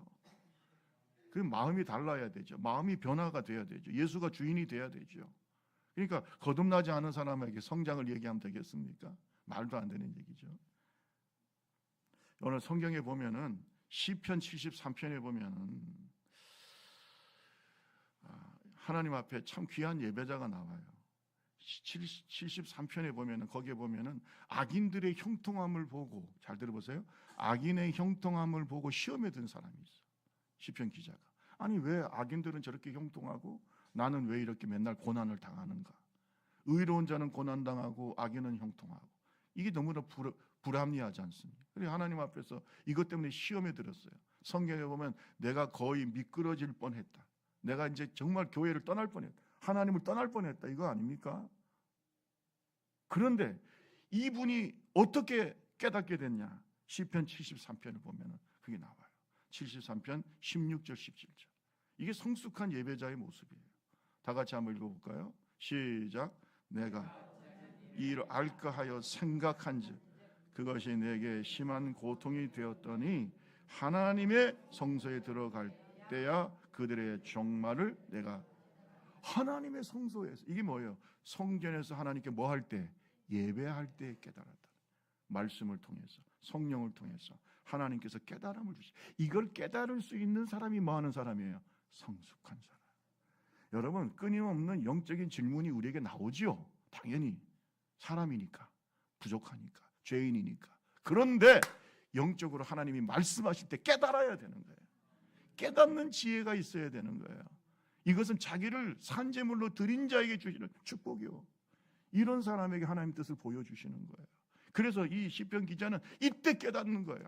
그 마음이 달라야 되죠. 마음이 변화가 돼야 되죠. 예수가 주인이 돼야 되죠. 그러니까 거듭나지 않은 사람에게 성장을 얘기하면 되겠습니까? 말도 안 되는 얘기죠. 오늘 성경에 보면은 시편 73편에 보면은 하나님 앞에 참 귀한 예배자가 나와요. 73편에 보면은 거기에 보면은 악인들의 형통함을 보고 잘 들어보세요. 악인의 형통함을 보고 시험에 든 사람이 있어. 시편 기자가. 아니 왜 악인들은 저렇게 형통하고 나는 왜 이렇게 맨날 고난을 당하는가? 의로운 자는 고난당하고 악인은 형통하고. 이게 너무나 불합리하지 않습니까? 그래서 하나님 앞에서 이것 때문에 시험에 들었어요. 성경에 보면 내가 거의 미끄러질 뻔했다. 내가 이제 정말 교회를 떠날 뻔했다. 하나님을 떠날 뻔했다. 이거 아닙니까? 그런데 이분이 어떻게 깨닫게 됐냐? 시편 73편을 보면 그게 나와요. 73편 16절 17절. 이게 성숙한 예배자의 모습이에요. 다 같이 한번 읽어볼까요? 시작. 내가 이를 알까 하여 생각한즉 그것이 내게 심한 고통이 되었더니 하나님의 성소에 들어갈 때야 그들의 종말을 내가 하나님의 성소에서 이게 뭐예요? 성전에서 하나님께 뭐 할 때? 예배할 때 깨달았다. 말씀을 통해서 성령을 통해서 하나님께서 깨달음을 주시. 이걸 깨달을 수 있는 사람이 뭐 하는 사람이에요? 성숙한 사람. 여러분 끊임없는 영적인 질문이 우리에게 나오지요. 당연히 사람이니까 부족하니까 죄인이니까. 그런데 영적으로 하나님이 말씀하실 때 깨달아야 되는 거예요. 깨닫는 지혜가 있어야 되는 거예요. 이것은 자기를 산제물로 드린 자에게 주시는 축복이요. 이런 사람에게 하나님 뜻을 보여주시는 거예요. 그래서 이 시편 기자는 이때 깨닫는 거예요.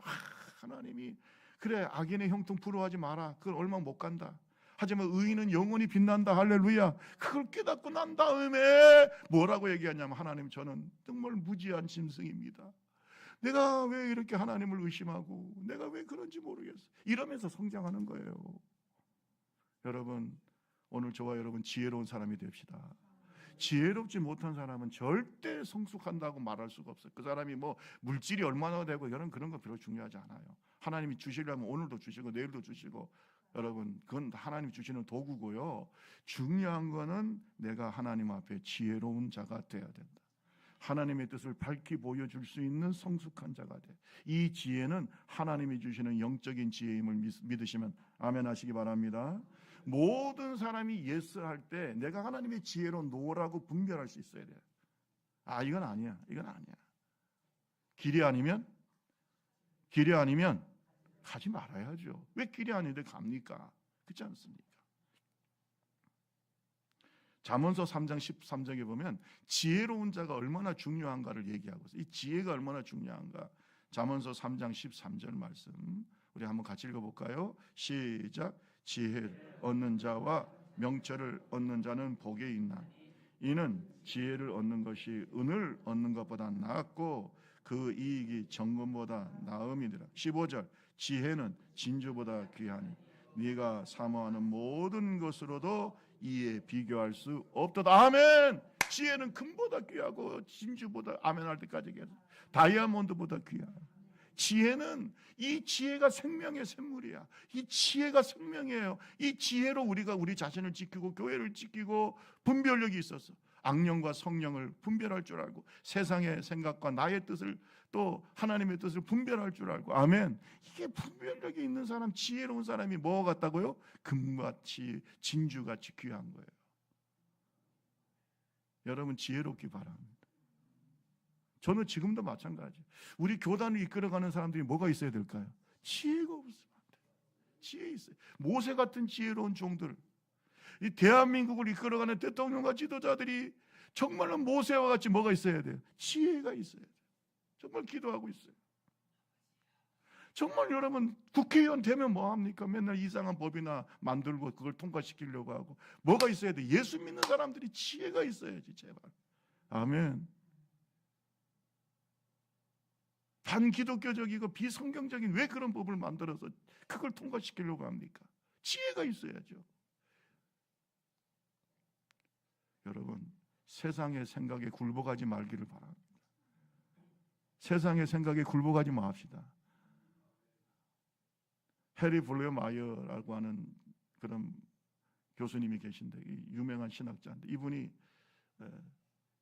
하나님이 그래 악인의 형통 부러워하지 마라. 그걸 얼마 못 간다. 하지만 의인은 영원히 빛난다. 할렐루야. 그걸 깨닫고 난 다음에 뭐라고 얘기하냐면 하나님 저는 정말 무지한 짐승입니다. 내가 왜 이렇게 하나님을 의심하고 내가 왜 그런지 모르겠어. 이러면서 성장하는 거예요. 여러분 오늘 저와 여러분 지혜로운 사람이 됩시다. 지혜롭지 못한 사람은 절대 성숙한다고 말할 수가 없어요. 그 사람이 뭐 물질이 얼마나 되고 이런 그런 거 별로 중요하지 않아요. 하나님이 주시려면 오늘도 주시고 내일도 주시고 여러분 그건 하나님이 주시는 도구고요. 중요한 거는 내가 하나님 앞에 지혜로운 자가 되어야 된다. 하나님의 뜻을 밝히 보여줄 수 있는 성숙한 자가 돼. 이 지혜는 하나님이 주시는 영적인 지혜임을 믿으시면 아멘 하시기 바랍니다. 모든 사람이 예스 할 때 내가 하나님의 지혜로 노라고 분별할 수 있어야 돼요. 아, 이건 아니야. 이건 아니야. 길이 아니면 가지 말아야죠. 왜 길이 아닌데 갑니까? 그렇지 않습니까? 잠언서 3장 13절에 보면 지혜로운 자가 얼마나 중요한가를 얘기하고 있어요. 이 지혜가 얼마나 중요한가. 잠언서 3장 13절 말씀 우리 한번 같이 읽어볼까요? 시작. 지혜를 얻는 자와 명철을 얻는 자는 복이 있나. 이는 지혜를 얻는 것이 은을 얻는 것보다 낫고 그 이익이 정금보다 나음이니라. 15절. 지혜는 진주보다 귀하니 네가 사모하는 모든 것으로도 이에 비교할 수 없도다. 아멘. 지혜는 금보다 귀하고 진주보다 아멘 할 때까지 계속 다이아몬드보다 귀하다. 지혜는 이 지혜가 생명의 샘물이야. 이 지혜가 생명이에요. 이 지혜로 우리가 우리 자신을 지키고 교회를 지키고 분별력이 있어서 악령과 성령을 분별할 줄 알고 세상의 생각과 나의 뜻을 또 하나님의 뜻을 분별할 줄 알고 아멘. 이게 분별력이 있는 사람, 지혜로운 사람이 뭐 같다고요? 금같이 진주같이 귀한 거예요. 여러분 지혜롭기 바랍니다. 저는 지금도 마찬가지예요. 우리 교단을 이끌어가는 사람들이 뭐가 있어야 될까요? 지혜가 없으면 안 돼요. 지혜 있어요. 모세 같은 지혜로운 종들, 이 대한민국을 이끌어가는 대통령과 지도자들이 정말로 모세와 같이 뭐가 있어야 돼요? 지혜가 있어야 돼요. 정말 기도하고 있어요. 정말 여러분 국회의원 되면 뭐합니까? 맨날 이상한 법이나 만들고 그걸 통과시키려고 하고 뭐가 있어야 돼? 예수 믿는 사람들이 지혜가 있어야지 제발. 아멘. 반기독교적이고 비성경적인 왜 그런 법을 만들어서 그걸 통과시키려고 합니까? 지혜가 있어야죠. 여러분 세상의 생각에 굴복하지 말기를 바랍니다. 세상의 생각에 굴복하지 마십시다. 해리 블레마이어라고 하는 그런 교수님이 계신데 유명한 신학자인데 이분이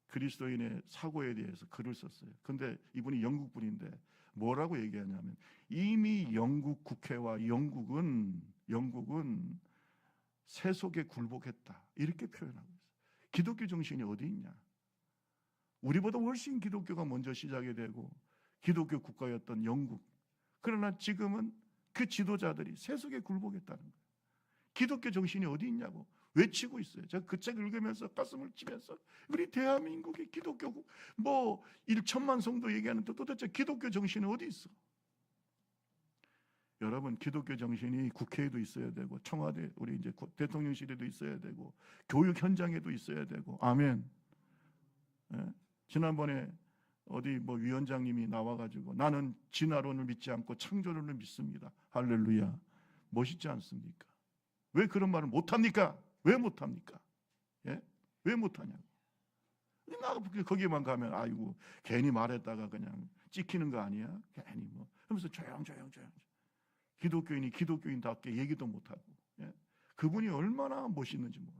그리스도인의 사고에 대해서 글을 썼어요. 근데 이분이 영국 분인데 뭐라고 얘기하냐면 이미 영국 국회와 영국은 세속에 굴복했다 이렇게 표현하고 있어요. 기독교 정신이 어디 있냐? 우리보다 훨씬 기독교가 먼저 시작이 되고 기독교 국가였던 영국. 그러나 지금은 그 지도자들이 세속에 굴복했다는 거예요. 기독교 정신이 어디 있냐고 외치고 있어요. 제가 그 책 읽으면서 가슴을 치면서 우리 대한민국의 기독교 뭐 1천만 성도 얘기하는데 도대체 기독교 정신이 어디 있어? 여러분 기독교 정신이 국회에도 있어야 되고 청와대 우리 이제 대통령실에도 있어야 되고 교육 현장에도 있어야 되고 아멘. 예? 지난번에 어디 뭐 위원장님이 나와가지고 나는 진화론을 믿지 않고 창조론을 믿습니다. 할렐루야. 멋있지 않습니까? 왜 그런 말을 못합니까? 왜 못합니까? 예? 왜 못하냐고. 나 거기만 가면 아이고 괜히 말했다가 그냥 찍히는 거 아니야? 괜히 뭐 하면서 조용. 기독교인이 기독교인답게 얘기도 못하고 예? 그분이 얼마나 멋있는지 몰라.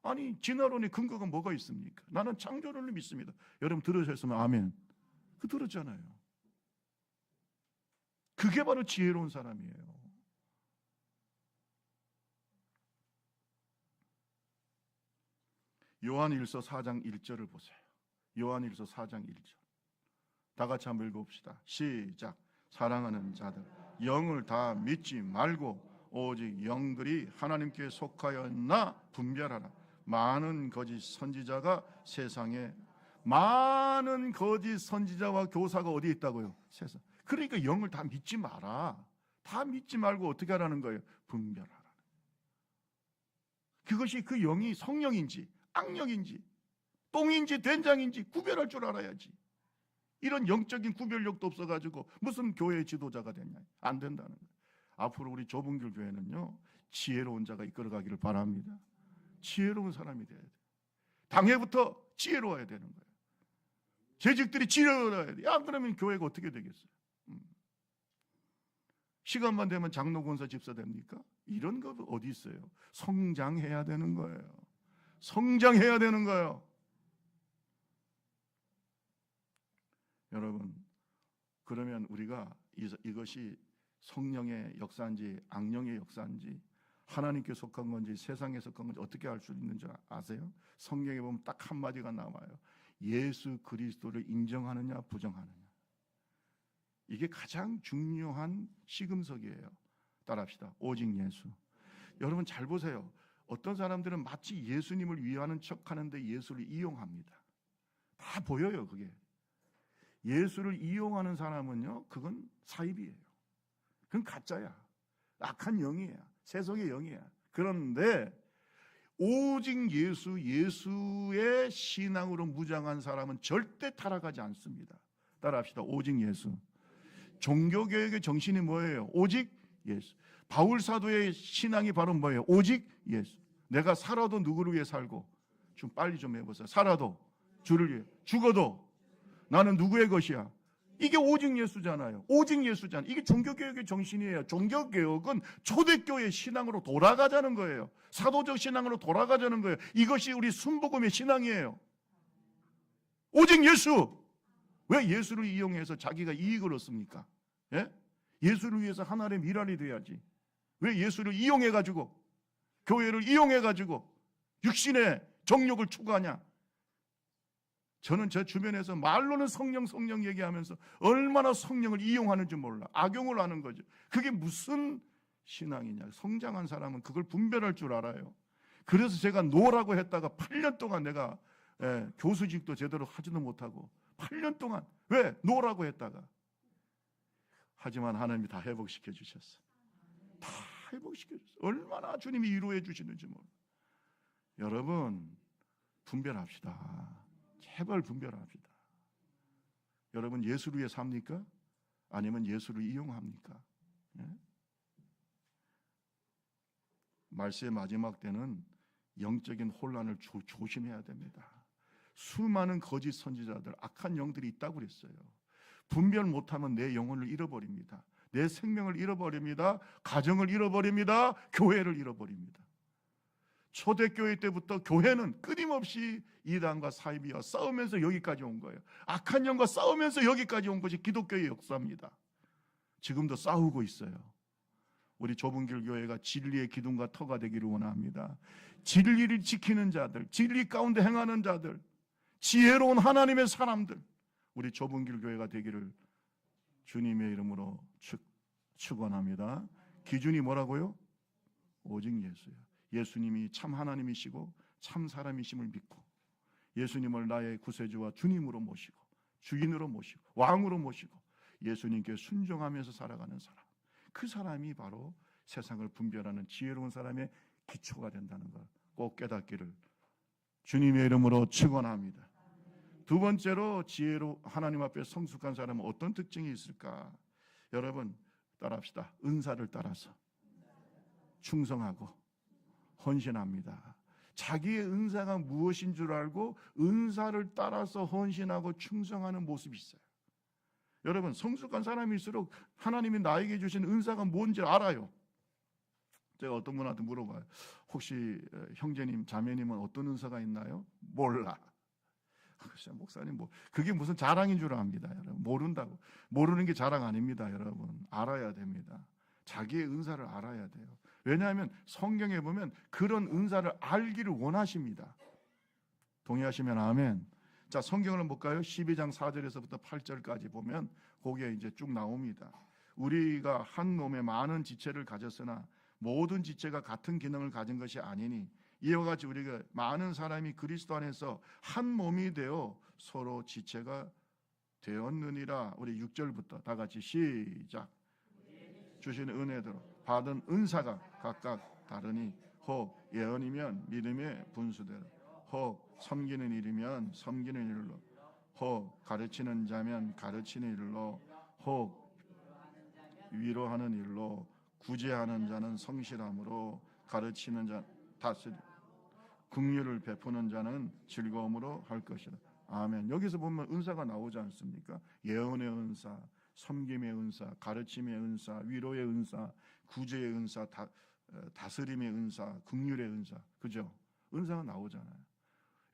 아니 진화론의 근거가 뭐가 있습니까? 나는 창조론을 믿습니다. 여러분 들으셨으면 아멘. 그 들었잖아요. 그게 바로 지혜로운 사람이에요. 요한일서 4장 1절을 보세요. 요한일서 4장 1절. 다 같이 한번 읽어봅시다. 시작. 사랑하는 자들 영을 다 믿지 말고 오직 영들이 하나님께 속하였나 분별하라. 많은 거짓 선지자가 세상에 많은 거짓 선지자와 교사가 어디에 있다고요? 세상. 그러니까 영을 다 믿지 마라. 다 믿지 말고 어떻게 하라는 거예요? 분별하라. 그것이 그 영이 성령인지 악령인지 똥인지 된장인지 구별할 줄 알아야지. 이런 영적인 구별력도 없어가지고 무슨 교회 지도자가 되냐? 안 된다는 거예요. 앞으로 우리 좁은길 교회는요 지혜로운 자가 이끌어가기를 바랍니다. 지혜로운 사람이 돼야 돼요. 당회부터 지혜로워야 되는 거예요. 재직들이 지혜로워야 돼요. 안 그러면 교회가 어떻게 되겠어요? 시간만 되면 장로 권사 집사 됩니까? 이런 거 어디 있어요? 성장해야 되는 거예요. 성장해야 되는 거예요. 여러분, 그러면 우리가 이것이 성령의 역사인지 악령의 역사인지 하나님께 속한 건지 세상에 속한 건지 어떻게 알 수 있는지 아세요? 성경에 보면 딱 한마디가 나와요. 예수 그리스도를 인정하느냐 부정하느냐. 이게 가장 중요한 시금석이에요. 따라합시다. 오직 예수. 여러분 잘 보세요. 어떤 사람들은 마치 예수님을 위하는 척하는데 예수를 이용합니다. 다 보여요. 그게. 예수를 이용하는 사람은요, 그건 사입이에요. 그건 가짜야. 악한 영이야. 세속의 영이야. 그런데 오직 예수의 신앙으로 무장한 사람은 절대 타락하지 않습니다. 따라합시다. 오직 예수. 종교개혁의 정신이 뭐예요? 오직 예수. 바울 사도의 신앙이 바로 뭐예요? 오직 예수. 내가 살아도 누구를 위해 살고, 좀 빨리 좀 해보세요. 살아도 주를 위해, 죽어도 나는 누구의 것이야? 이게 오직 예수잖아요. 오직 예수잖아요. 이게 종교개혁의 정신이에요. 종교개혁은 초대교회 신앙으로 돌아가자는 거예요. 사도적 신앙으로 돌아가자는 거예요. 이것이 우리 순복음의 신앙이에요. 오직 예수. 왜 예수를 이용해서 자기가 이익을 얻습니까? 예? 예수를 위해서 하나님의 미랄이 돼야지. 왜 예수를 이용해가지고, 교회를 이용해가지고 육신의 정욕을 추구하냐? 저는 제 주변에서 말로는 성령 얘기하면서 얼마나 성령을 이용하는지 몰라. 악용을 하는 거죠. 그게 무슨 신앙이냐. 성장한 사람은 그걸 분별할 줄 알아요. 그래서 제가 노라고 했다가 8년 동안 내가 교수직도 제대로 하지도 못하고 8년 동안 왜? 노라고 했다가. 하지만 하나님이 다 회복시켜 주셨어. 다 회복시켜 주셨어. 얼마나 주님이 위로해 주시는지 몰라. 여러분 분별합시다. 제발 분별합시다. 여러분 예수를 위해 삽니까? 아니면 예수를 이용합니까? 예? 말세의 마지막 때는 영적인 혼란을 조심해야 됩니다. 수많은 거짓 선지자들, 악한 영들이 있다고 그랬어요. 분별 못하면 내 영혼을 잃어버립니다. 내 생명을 잃어버립니다. 가정을 잃어버립니다. 교회를 잃어버립니다. 초대교회 때부터 교회는 끊임없이 이단과 사이비와 싸우면서 여기까지 온 거예요. 악한 영과 싸우면서 여기까지 온 것이 기독교의 역사입니다. 지금도 싸우고 있어요. 우리 좁은 길 교회가 진리의 기둥과 터가 되기를 원합니다. 진리를 지키는 자들, 진리 가운데 행하는 자들, 지혜로운 하나님의 사람들, 우리 좁은 길 교회가 되기를 주님의 이름으로 축원합니다. 기준이 뭐라고요? 오직 예수예요. 예수님이 참 하나님이시고 참 사람이심을 믿고 예수님을 나의 구세주와 주님으로 모시고 주인으로 모시고 왕으로 모시고 예수님께 순종하면서 살아가는 사람, 그 사람이 바로 세상을 분별하는 지혜로운 사람의 기초가 된다는 걸 꼭 깨닫기를 주님의 이름으로 축원합니다. 두 번째로 지혜로 하나님 앞에 성숙한 사람은 어떤 특징이 있을까? 여러분 따라합시다. 은사를 따라서 충성하고 헌신합니다. 자기의 은사가 무엇인 줄 알고 은사를 따라서 헌신하고 충성하는 모습이 있어요. 여러분 성숙한 사람일수록 하나님이 나에게 주신 은사가 뭔지 알아요. 제가 어떤 분한테 물어봐요. 혹시 형제님, 자매님은 어떤 은사가 있나요? 몰라. 글쎄 목사님 뭐 그게 무슨 자랑인 줄 압니다. 여러분 모른다고. 모르는 게 자랑 아닙니다. 여러분 알아야 됩니다. 자기의 은사를 알아야 돼요. 왜냐하면 성경에 보면 그런 은사를 알기를 원하십니다. 동의하시면 아멘. 자, 성경을 볼까요? 12장 4절에서부터 8절까지 보면 거기에 이제 쭉 나옵니다. 우리가 한 몸에 많은 지체를 가졌으나 모든 지체가 같은 기능을 가진 것이 아니니 이와 같이 우리가 많은 사람이 그리스도 안에서 한 몸이 되어 서로 지체가 되었느니라. 우리 6절부터 다 같이 시작. 주시는 은혜대로 받은 은사가 각각 다르니 혹 예언이면 믿음의 분수대로, 혹 섬기는 일이면 섬기는 일로, 혹 가르치는 자면 가르치는 일로, 혹 위로하는 일로, 구제하는 자는 성실함으로, 가르치는 자 다스리, 긍휼을 베푸는 자는 즐거움으로 할 것이라. 아멘. 여기서 보면 은사가 나오지 않습니까? 예언의 은사, 섬김의 은사, 가르침의 은사, 위로의 은사, 구제의 은사, 다스림의 은사, 긍휼의 은사, 그죠? 은사가 나오잖아요.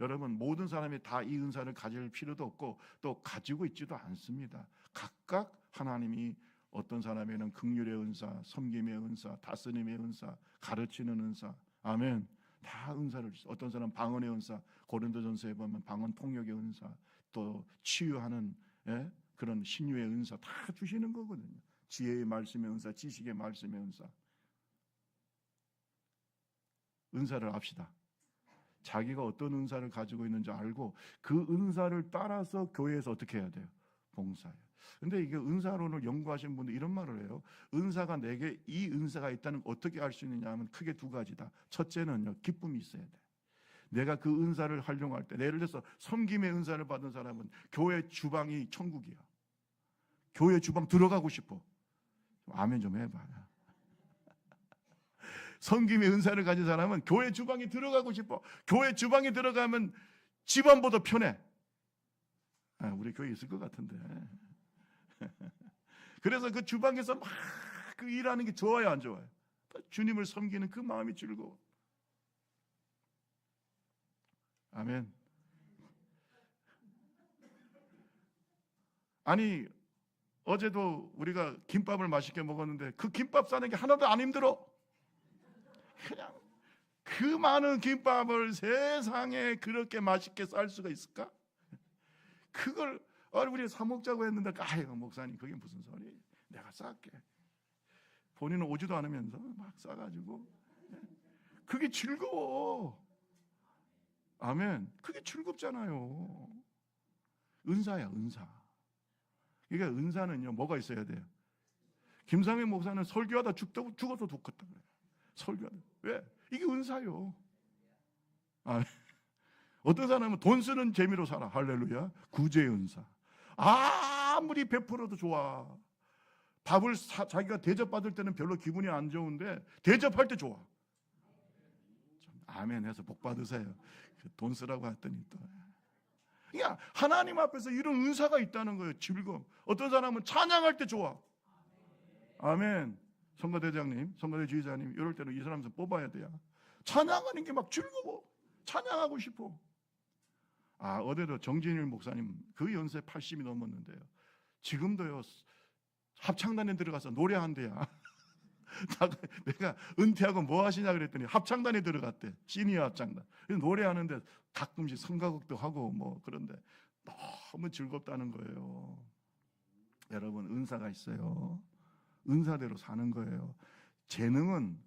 여러분, 모든 사람이 다 이 은사를 가질 필요도 없고 또 가지고 있지도 않습니다. 각각 하나님이 어떤 사람에는 긍휼의 은사, 섬김의 은사, 다스림의 은사, 가르치는 은사, 아멘, 다 은사를 주세요. 어떤 사람 방언의 은사, 고린도전서에 보면 방언 통역의 은사, 또 치유하는 그런 신유의 은사 다 주시는 거거든요. 지혜의 말씀의 은사, 지식의 말씀의 은사. 은사를 압시다. 자기가 어떤 은사를 가지고 있는지 알고 그 은사를 따라서 교회에서 어떻게 해야 돼요? 봉사해요. 근데 이게 은사론을 연구하신 분들 이런 말을 해요. 은사가 내게 이 은사가 있다는 걸 어떻게 알 수 있느냐 하면 크게 두 가지다. 첫째는요, 기쁨이 있어야 돼. 내가 그 은사를 활용할 때, 예를 들어서 섬김의 은사를 받은 사람은 교회 주방이 천국이야. 교회 주방 들어가고 싶어. 아멘 좀 해봐요. 섬김의 은사를 가진 사람은 교회 주방에 들어가고 싶어. 교회 주방에 들어가면 집안보다 편해. 우리 교회 있을 것 같은데. 그래서 그 주방에서 막 그 일하는 게 좋아요, 안 좋아요? 주님을 섬기는 그 마음이 즐거워. 아멘. 아니, 어제도 우리가 김밥을 맛있게 먹었는데 그 김밥 싸는 게 하나도 안 힘들어. 그냥 그 많은 김밥을 세상에 그렇게 맛있게 쌀 수가 있을까? 그걸 우리 사 먹자고 했는데, 아유 목사님 그게 무슨 소리? 내가 쌀게. 본인은 오지도 않으면서 막 싸가지고. 그게 즐거워. 아멘. 그게 즐겁잖아요. 은사야, 은사. 그러니까 은사는요, 뭐가 있어야 돼요? 김상현 목사는 설교하다 죽어서 죽었다 그래요. 설교하다. 왜? 이게 은사요. 어떤 사람은 돈 쓰는 재미로 살아. 할렐루야. 구제의 은사. 아무리 베풀어도 좋아. 밥을 자기가 대접받을 때는 별로 기분이 안 좋은데 대접할 때 좋아. 아멘 해서 복 받으세요. 돈 쓰라고 했더니 또. 그러니까 하나님 앞에서 이런 은사가 있다는 거예요. 즐거움. 어떤 사람은 찬양할 때 좋아. 아멘. 선거대장님, 선거대 지휘자님, 이럴 때는 이 사람들 뽑아야 돼요. 찬양하는 게 막 즐거워. 찬양하고 싶어. 어제도 정진일 목사님, 그 연세 80이 넘었는데요. 지금도요, 합창단에 들어가서 노래한대야. 내가 은퇴하고 뭐 하시냐 그랬더니 합창단에 들어갔대. 시니어 합창단. 노래하는데 가끔씩 성가곡도 하고 뭐 그런데 너무 즐겁다는 거예요. 여러분, 은사가 있어요. 은사대로 사는 거예요. 재능은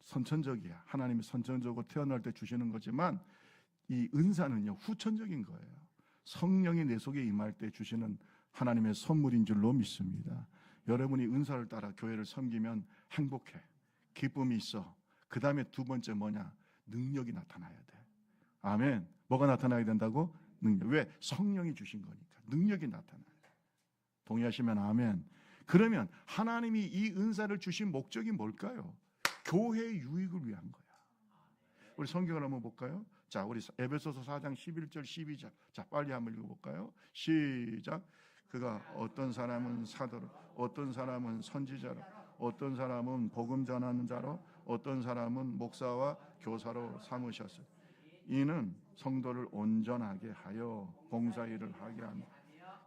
선천적이야. 하나님이 선천적으로 태어날 때 주시는 거지만 이 은사는요, 후천적인 거예요. 성령이 내 속에 임할 때 주시는 하나님의 선물인 줄로 믿습니다. 여러분이 은사를 따라 교회를 섬기면 행복해. 기쁨이 있어. 그 다음에 두 번째 뭐냐? 능력이 나타나야 돼. 아멘. 뭐가 나타나야 된다고? 능력. 왜? 성령이 주신 거니까. 능력이 나타나야 돼. 동의하시면 아멘. 그러면 하나님이 이 은사를 주신 목적이 뭘까요? 교회의 유익을 위한 거야. 우리 성경을 한번 볼까요? 자, 우리 에베소서 4장 11절 12절. 자, 빨리 한번 읽어볼까요? 시작. 그가 어떤 사람은 사도로, 어떤 사람은 선지자로, 어떤 사람은 복음 전하는 자로, 어떤 사람은 목사와 교사로 삼으셨어요. 이는 성도를 온전하게 하여 봉사일을 하게 하며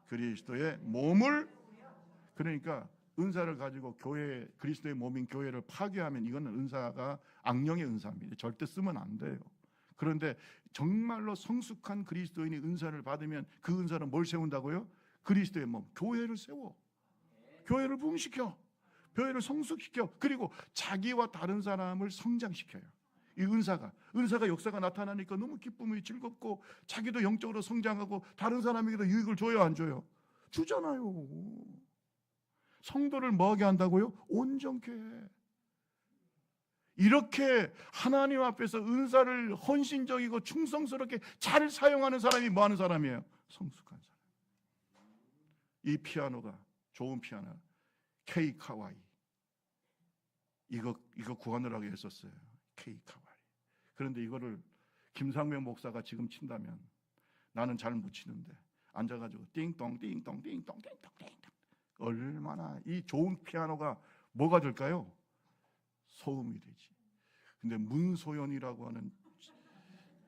그리스도의 몸을, 그러니까 은사를 가지고 교회, 그리스도의 몸인 교회를 파괴하면 이거는 은사가 악령의 은사입니다. 절대 쓰면 안 돼요. 그런데 정말로 성숙한 그리스도인이 은사를 받으면 그 은사는 뭘 세운다고요? 그리스도의 몸, 교회를 세워. 교회를 부흥시켜. 교회를 성숙시켜. 그리고 자기와 다른 사람을 성장시켜요. 이 은사가 역사가 나타나니까 너무 기쁨이 즐겁고 자기도 영적으로 성장하고 다른 사람에게도 유익을 줘요, 안 줘요? 주잖아요. 성도를 뭐하게 한다고요? 온전케. 이렇게 하나님 앞에서 은사를 헌신적이고 충성스럽게 잘 사용하는 사람이 뭐하는 사람이에요? 성숙한 사람. 이 피아노가, 좋은 피아노, K 카와이, 이거 구하느라고 했었어요. K 카와이. 그런데 이거를 김상명 목사가 지금 친다면 나는 잘 못 치는데 앉아가지고 띵동 띵동 띵동 띵동 띵동, 얼마나 이 좋은 피아노가 뭐가 될까요? 소음이 되지. 근데 문소연이라고 하는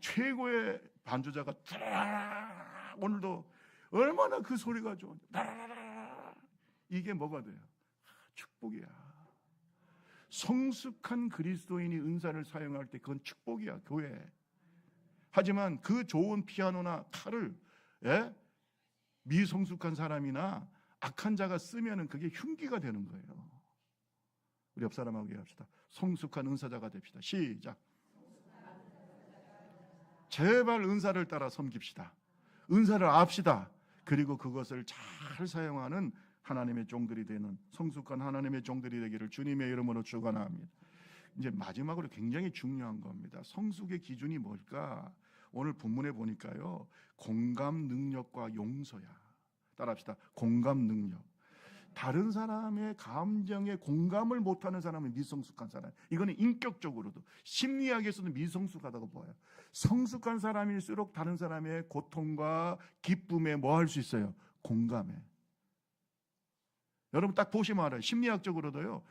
최고의 반주자가 따라라라, 오늘도 얼마나 그 소리가 좋은지 따라라라. 이게 뭐가 돼요? 축복이야. 성숙한 그리스도인이 은사를 사용할 때 그건 축복이야, 교회. 하지만 그 좋은 피아노나 칼을 미성숙한 사람이나 악한 자가 쓰면은 그게 흉기가 되는 거예요. 우리 옆 사람하고 얘기합시다. 성숙한 은사자가 됩시다. 시작. 제발 은사를 따라 섬깁시다. 은사를 압시다. 그리고 그것을 잘 사용하는 하나님의 종들이 되는 성숙한 하나님의 종들이 되기를 주님의 이름으로 축원합니다. 이제 마지막으로 굉장히 중요한 겁니다. 성숙의 기준이 뭘까? 오늘 본문에 보니까요, 공감 능력과 용서야. 따라합시다. 공감 능력. 다른 사람의 감정에 공감을 못하는 사람은 미성숙한 사람. 이거는 인격적으로도 심리학에서도 미성숙하다고 보여요. 성숙한 사람일수록 다른 사람의 고통과 기쁨에 뭐 할 수 있어요? 공감해. 여러분 딱 보시면 알아요. 심리학적으로도요,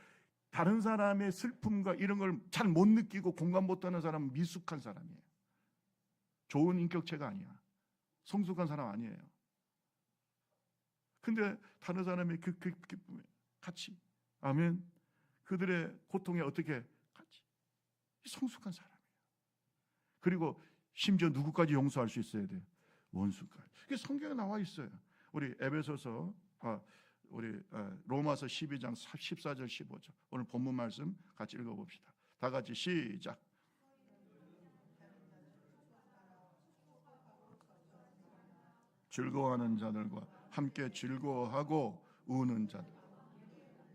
다른 사람의 슬픔과 이런 걸 잘 못 느끼고 공감 못하는 사람은 미숙한 사람이에요. 좋은 인격체가 아니야. 성숙한 사람 아니에요. 근데 다른 사람의 그 기쁨에 같이, 아멘, 그들의 고통에 어떻게 같이, 성숙한 사람이에요. 그리고 심지어 누구까지 용서할 수 있어야 돼요? 원수까지. 이게 성경에 나와 있어요. 우리 에베소서 우리 로마서 12장 14절 15절 오늘 본문 말씀 같이 읽어봅시다. 다 같이 시작. 즐거워하는 자들과 함께 즐거워하고 우는 자들.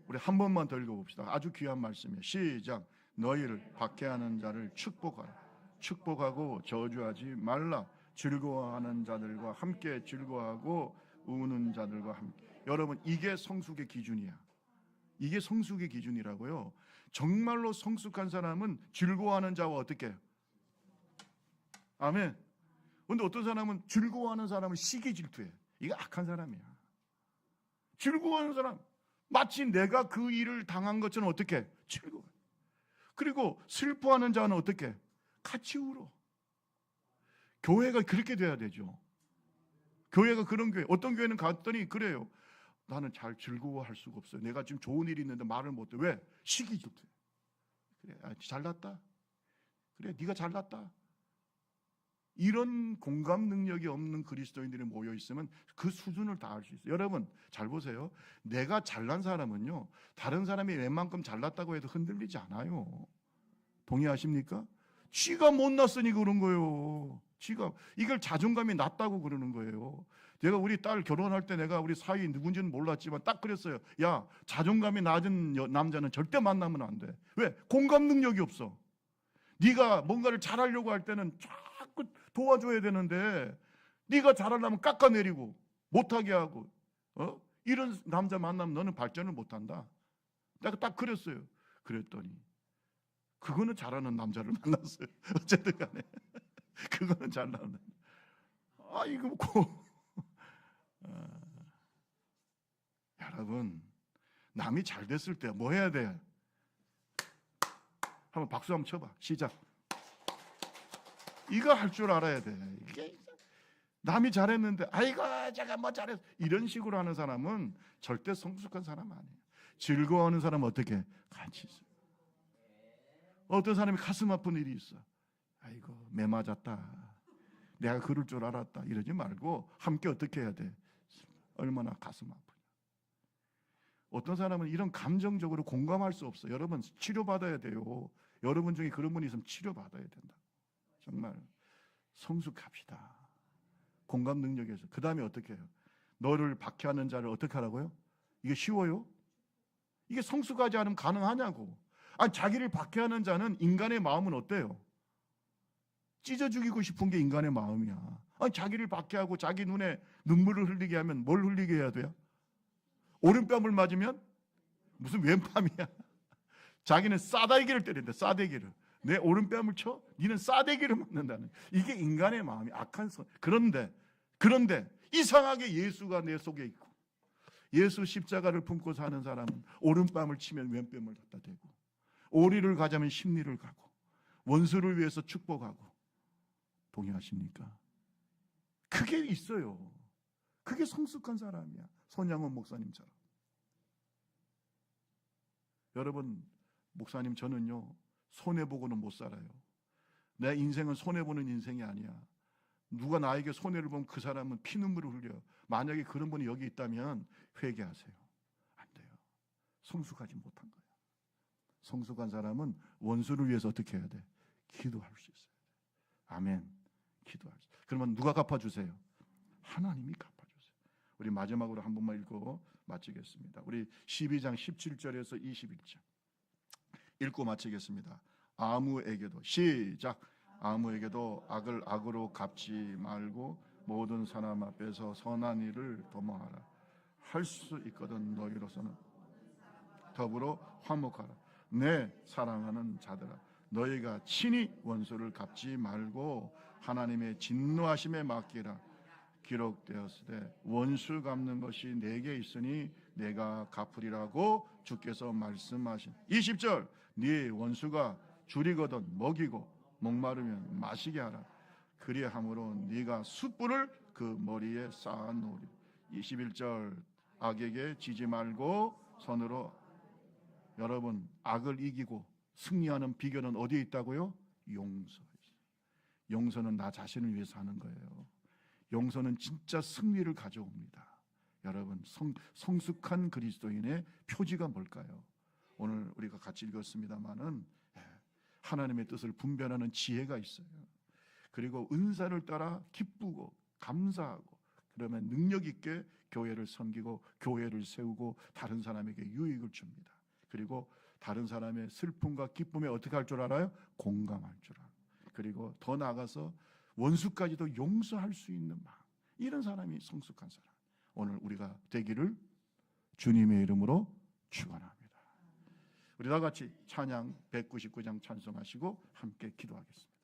우리 한 번만 더 읽어봅시다. 아주 귀한 말씀이에요. 시작. 너희를 박해하는 자를 축복하라. 축복하고 저주하지 말라. 즐거워하는 자들과 함께 즐거워하고 우는 자들과 함께. 여러분, 이게 성숙의 기준이야. 이게 성숙의 기준이라고요. 정말로 성숙한 사람은 즐거워하는 자와 어떻게 해요? 아멘. 근데 어떤 사람은 즐거워하는 사람은 시기 질투해. 이거 악한 사람이야. 즐거워하는 사람, 마치 내가 그 일을 당한 것처럼 어떻게 해? 즐거워. 그리고 슬퍼하는 자는 어떻게 해? 같이 울어. 교회가 그렇게 돼야 되죠. 교회가 그런 교회. 어떤 교회는 갔더니 그래요. 나는 잘 즐거워할 수가 없어요. 내가 지금 좋은 일이 있는데 말을 못해. 왜? 시기 질투해. 그래, 잘났다. 그래, 네가 잘났다. 이런 공감 능력이 없는 그리스도인들이 모여 있으면 그 수준을 다 할 수 있어요. 여러분 잘 보세요. 내가 잘난 사람은요, 다른 사람이 웬만큼 잘났다고 해도 흔들리지 않아요. 동의하십니까? 지가 못났으니 그런 거예요. 지가 이걸 자존감이 낮다고 그러는 거예요. 내가 우리 딸 결혼할 때 내가 우리 사위 누군지는 몰랐지만 딱 그랬어요. 야, 자존감이 낮은 남자는 절대 만나면 안 돼. 왜? 공감 능력이 없어. 네가 뭔가를 잘하려고 할 때는 자꾸 도와줘야 되는데 네가 잘하려면 깎아내리고 못하게 하고 이런 남자 만나면 너는 발전을 못한다. 내가 딱 그랬어요. 그랬더니 그거는 잘하는 남자를 만났어요. 어쨌든 간에 그거는 잘나는. 이거 여러분, 남이 잘 됐을 때 뭐 해야 돼? 한번 박수 한번 쳐봐. 시작. 이거 할 줄 알아야 돼. 이게 남이 잘했는데 아이고 제가 뭐 잘했어 이런 식으로 하는 사람은 절대 성숙한 사람 아니에요. 즐거워하는 사람은 어떻게? 같이 있어요. 어떤 사람이 가슴 아픈 일이 있어. 아이고 매 맞았다. 내가 그럴 줄 알았다. 이러지 말고 함께 어떻게 해야 돼? 얼마나 가슴 아프냐. 어떤 사람은 이런 감정적으로 공감할 수 없어. 여러분 치료받아야 돼요. 여러분 중에 그런 분이 있으면 치료받아야 된다. 정말 성숙합시다. 공감 능력에서. 그 다음에 어떻게 해요? 너를 박해하는 자를 어떻게 하라고요? 이게 쉬워요? 이게 성숙하지 않으면 가능하냐고. 자기를 박해하는 자는 인간의 마음은 어때요? 찢어 죽이고 싶은 게 인간의 마음이야. 자기를 박해하고 자기 눈에 눈물을 흘리게 하면 뭘 흘리게 해야 돼요? 오른뺨을 맞으면 무슨 왼뺨이야. 자기는 싸대기를 때린다. 싸대기를. 내 오른뺨을 쳐? 니는 싸대기를 맞는다는. 이게 인간의 마음이 악한 성. 그런데 이상하게 예수가 내 속에 있고 예수 십자가를 품고 사는 사람은 오른뺨을 치면 왼뺨을 갖다 대고 오리를 가자면 십리를 가고 원수를 위해서 축복하고. 동의하십니까? 그게 있어요. 그게 성숙한 사람이야. 손양원 목사님처럼. 여러분, 목사님, 저는요 손해보고는 못 살아요. 내 인생은 손해보는 인생이 아니야. 누가 나에게 손해를 보면 그 사람은 피눈물을 흘려요. 만약에 그런 분이 여기 있다면 회개하세요. 안 돼요. 성숙하지 못한 거예요. 성숙한 사람은 원수를 위해서 어떻게 해야 돼? 기도할 수 있어요. 아멘. 기도할 수. 그러면 누가 갚아주세요? 하나님이 갚아주세요. 우리 마지막으로 한 번만 읽고 마치겠습니다. 우리 12장 17절에서 21절 읽고 마치겠습니다. 아무에게도 시작. 아무에게도 악을 악으로 갚지 말고 모든 사람 앞에서 선한 일을 도모하라. 할 수 있거든 너희로서는 더불어 화목하라. 내 사랑하는 자들아, 너희가 친히 원수를 갚지 말고 하나님의 진노하심에 맡기라. 기록되었으되 원수 갚는 것이 내게 있으니 내가 갚으리라고 주께서 말씀하신. 20절 네 원수가 줄이거든 먹이고 목마르면 마시게 하라. 그리함으로 네가 숯불을 그 머리에 쌓아 놓으리. 21절 악에게 지지 말고 선으로. 여러분, 악을 이기고 승리하는 비결은 어디에 있다고요? 용서에 있어요. 용서는 나 자신을 위해서 하는 거예요. 용서는 진짜 승리를 가져옵니다. 여러분, 성숙한 그리스도인의 표지가 뭘까요? 오늘 우리가 같이 읽었습니다마는 하나님의 뜻을 분별하는 지혜가 있어요. 그리고 은사를 따라 기쁘고 감사하고 그러면 능력 있게 교회를 섬기고 교회를 세우고 다른 사람에게 유익을 줍니다. 그리고 다른 사람의 슬픔과 기쁨에 어떻게 할 줄 알아요? 공감할 줄 알아요. 그리고 더 나아가서 원수까지도 용서할 수 있는 마음, 이런 사람이 성숙한 사람. 오늘 우리가 되기를 주님의 이름으로 축원합니다. 우리 다 같이 찬양 199장 찬송하시고 함께 기도하겠습니다.